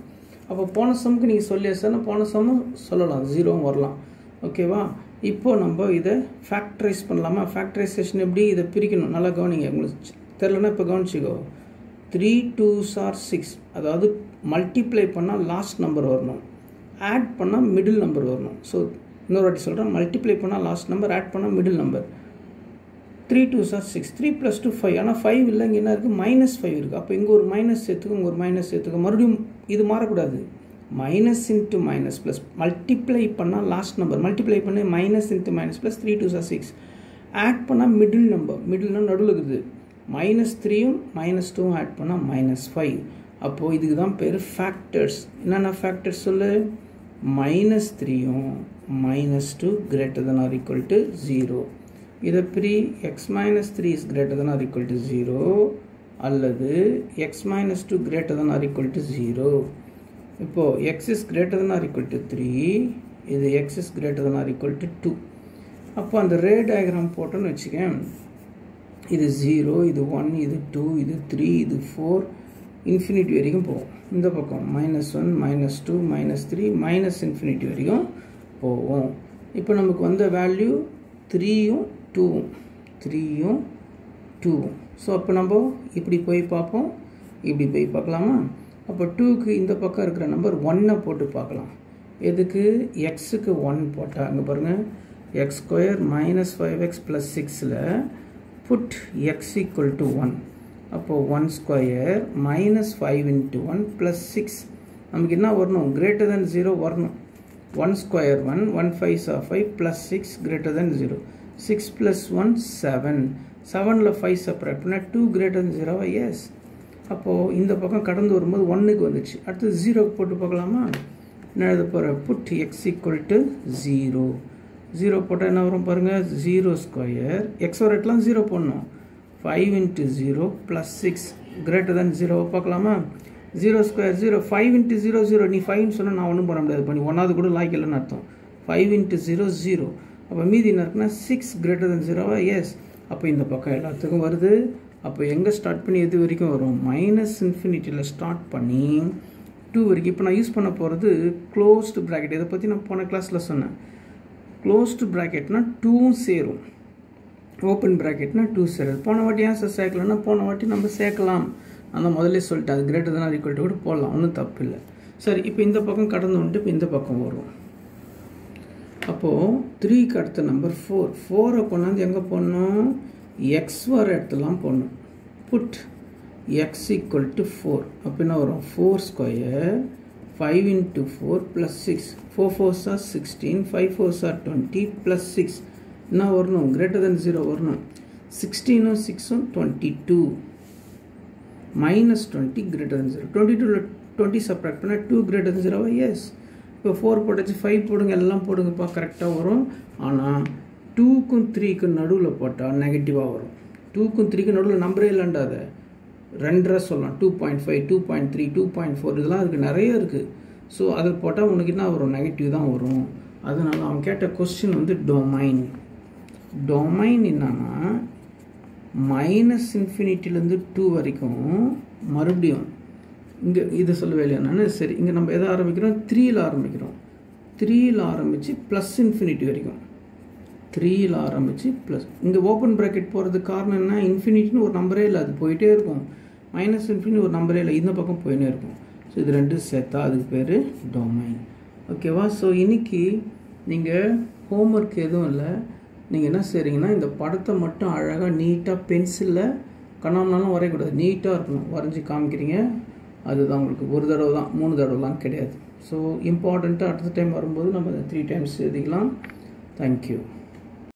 Speaker 1: அப்போ போன சம்முக்கு நீங்கள் சொல்லியாச்சுன்னா போன சம்மும் சொல்லலாம், 0வும் வரலாம். ஓகேவா? இப்போது நம்ம இதை ஃபேக்டரைஸ் பண்ணலாமா? ஃபேக்டரைசேஷன் எப்படி? இதை பிரிக்கணும். நல்லா கவனிங்க, உங்களுக்கு தெரிலன்னா இப்போ கவனிச்சிக்கோ. 3 2s are 6. அதாவது மல்டிப்ளை பண்ணால் லாஸ்ட் நம்பர் வரணும், ஆட் பண்ணால் மிடில் நம்பர் வரணும். ஸோ இன்னொரு வாட்டி சொல்கிறேன், மல்டிப்ளை பண்ணால் லாஸ்ட் நம்பர், ஆட் பண்ணால் மிடில் நம்பர். 3 2s are 6. 3 + 2 5. ஆனால் 5 இல்லை, இங்கே என்ன இருக்குது -5 இருக்குது. அப்போ இங்கே ஒரு மைனஸ் சேர்த்துக்கும், இங்கே ஒரு மைனஸ் சேர்த்துக்கும். மறுபடியும் இது மாறக்கூடாது. Minus into minus plus multiply பண்ணால் லாஸ்ட் நம்பர், மல்டிப்ளை பண்ணி -∞ + 3 2s are 6. ஆட் பண்ணால் மிடில் நம்பர், மிடில்னா நடுவில் இருக்குது. -3யும் -2ம் ஆட் பண்ணால் -5. அப்போது இதுக்கு தான் பேர் ஃபேக்டர்ஸ். என்னென்ன ஃபேக்டர்ஸ் சொல்லு? -3யும் -2 greater than or equal to 0. இதை பிரி x - 3 is greater than or equal to 0 அல்லது x - 2 greater than or equal to 0. இப்போது x is greater than or equal to 3, இது x is greater than or equal to 2. அப்போ அந்த ரே diagram போட்டோன்னு வச்சுக்கேன். இது 0, இது 1, இது 2, இது 3, இது 4, ∞ வரைக்கும் போகும். இந்த பக்கம் -1 -2 -3 -∞ வரைக்கும் போகும். இப்போ நமக்கு வந்த வேல்யூ 3யும் 2ம் 3யும் 2ம். ஸோ அப்போ நம்ம இப்படி போய் பார்ப்போம், இப்படி போய் பார்க்கலாமா? அப்போ 2க்கு இந்த பக்கம் இருக்கிற நம்பர் 1 போட்டு பார்க்கலாம். எதுக்கு? எக்ஸுக்கு 1 போட்டால் அங்கே பாருங்கள், x² -5x + 6ல் புட் x = 1. அப்போது 1² -5 × 1 + 6 நமக்கு என்ன வரணும்? greater than 0 வரணும். 1 square 1, 1 5s are 5 + 6 greater than 0. 6 + 1 7. 7ல் 5 separate பண்ணால் 2 greater than 0. எஸ். அப்போது இந்த பக்கம் கடந்து வரும்போது 1க்கு வந்துச்சு. அடுத்து 0க்கு போட்டு பார்க்கலாமா? என்ன எழுத போகிறேன்? Put X equal to 0. 0 போட்டால் என்ன வரும் பாருங்கள்? 0 ஸ்கொயர். எக்ஸ் ஒரு இடத்துல 0 போடணும். 5 into 0 plus 6 greater than 0 பார்க்கலாமா? 0 ஸ்கொயர் 0. 5 into 0 0. நீ 5 சொன்னால் நான் ஒன்றும் பண்ண முடியாது. பண்ணி ஒன்றாவது கூட லாய்க்கு இல்லைன்னு அர்த்தம். 5 into 0 0. அப்போ மீதி என்ன இருக்குன்னா 6 greater than 0வா? எஸ். அப்போ இந்த பக்கம் எல்லாத்துக்கும் வருது. அப்போ எங்கே ஸ்டார்ட் பண்ணி எது வரைக்கும் வரும்? மைனஸ் இன்ஃபினிட்டியில் ஸ்டார்ட் பண்ணி 2 வரைக்கும். இப்போ நான் யூஸ் பண்ண போகிறது க்ளோஸ்டு ப்ராக்கெட். இதை பற்றி நான் போன கிளாஸில் சொன்னேன். க்ளோஸ்டு ப்ராக்கெட்னா 2 சேரும். ஓப்பன் ப்ராக்கெட்னா 2 சேரும். போன வாட்டி ஏன் சார் சேர்க்கலன்னா, போன வாட்டி நம்ம சேர்க்கலாம். நான் முதல்ல சொல்லிட்டேன். அது கிரேட்டர் தான் ஈக்குவல் டு கூட போடலாம், ஒன்றும் தப்பு இல்லை. சரி, இப்போ இந்த பக்கம் கடந்து வந்துட்டு இப்போ இந்த பக்கம் வரும். அப்போது 3க்கு அடுத்த நம்பர் 4. 4 கொண்டாந்து எங்கே போடணும்? எக்ஸ் வர இடத்துலாம் போடணும். Put X equal to 4. அப்போ என்ன வரும்? 4 square 5 into 4 plus 6. 4 4s are 16, 5 4s are 20 plus 6. என்ன வரணும்? கிரேட்டர் தென் 0 வரணும். 16ம் 6ம் 22. minus 20 greater than 0. 22 20 subtract பண்ணால் 2 greater than 0. எஸ். இப்போ 4 போட்டாச்சு, 5 போடுங்க, எல்லாம் போடுங்கப்பா, கரெக்டாக வரும். ஆனால் 2க்கும் 3க்கும் நடுவில் போட்டால் நெகட்டிவாக வரும். 2க்கும் 3க்கும் நடுவில் நம்பரே இல்லைண்டாத 2 சொல்லலாம். 2.5 2.3 2.4 இதெல்லாம் இருக்குது, நிறைய இருக்குது. ஸோ அதில் போட்டால் உனக்கு என்ன வரும்? நெகட்டிவ் தான் வரும். அதனால அவன் கேட்ட கொஸ்டின் வந்து டொமைன். டொமைன் என்னன்னா மைனஸ் இன்ஃபினிட்டிலேருந்து 2 வரைக்கும் மறுபடியும் இங்கே இது சொல்லவே இல்லையா நான்? சரி, இங்கே நம்ம எதை ஆரம்பிக்கிறோம்? 3ல் ஆரம்பிக்கிறோம். 3ல் ஆரம்பித்து ப்ளஸ் இன்ஃபினிட்டி வரைக்கும். 3ல் ஆரம்பித்து ப்ளஸ். இங்கே ஓப்பன் ப்ராக்கெட் போகிறதுக்கு காரணம் என்ன? இன்ஃபினிட்டின்னு ஒரு நம்பரே இல்லை, அது போயிட்டே இருக்கும். மைனஸ் இன்ஃபினிட்டி ஒரு நம்பரே இல்லை, இந்த பக்கம் போயினே இருக்கும். ஸோ இது ரெண்டும் சேர்த்தா அதுக்கு பேர் டொமைன். ஓகேவா? ஸோ இன்றைக்கி நீங்கள் ஹோம்ஒர்க் எதுவும் இல்லை. நீங்கள் என்ன செய்கிறீங்கன்னா, இந்த படத்தை மட்டும் அழகாக நீட்டாக பென்சிலில் கண்ணாமனாலும் வரையக்கூடாது, நீட்டாக இருக்கணும், வரைஞ்சி காமிக்கிறீங்க. அதுதான் உங்களுக்கு ஒரு தடவை தான், 3 தடவைலாம் கிடையாது. ஸோ இம்பார்ட்டண்ட்டாக அடுத்த டைம் வரும்போது நம்ம 3 times எழுதிக்கலாம். தேங்க்யூ.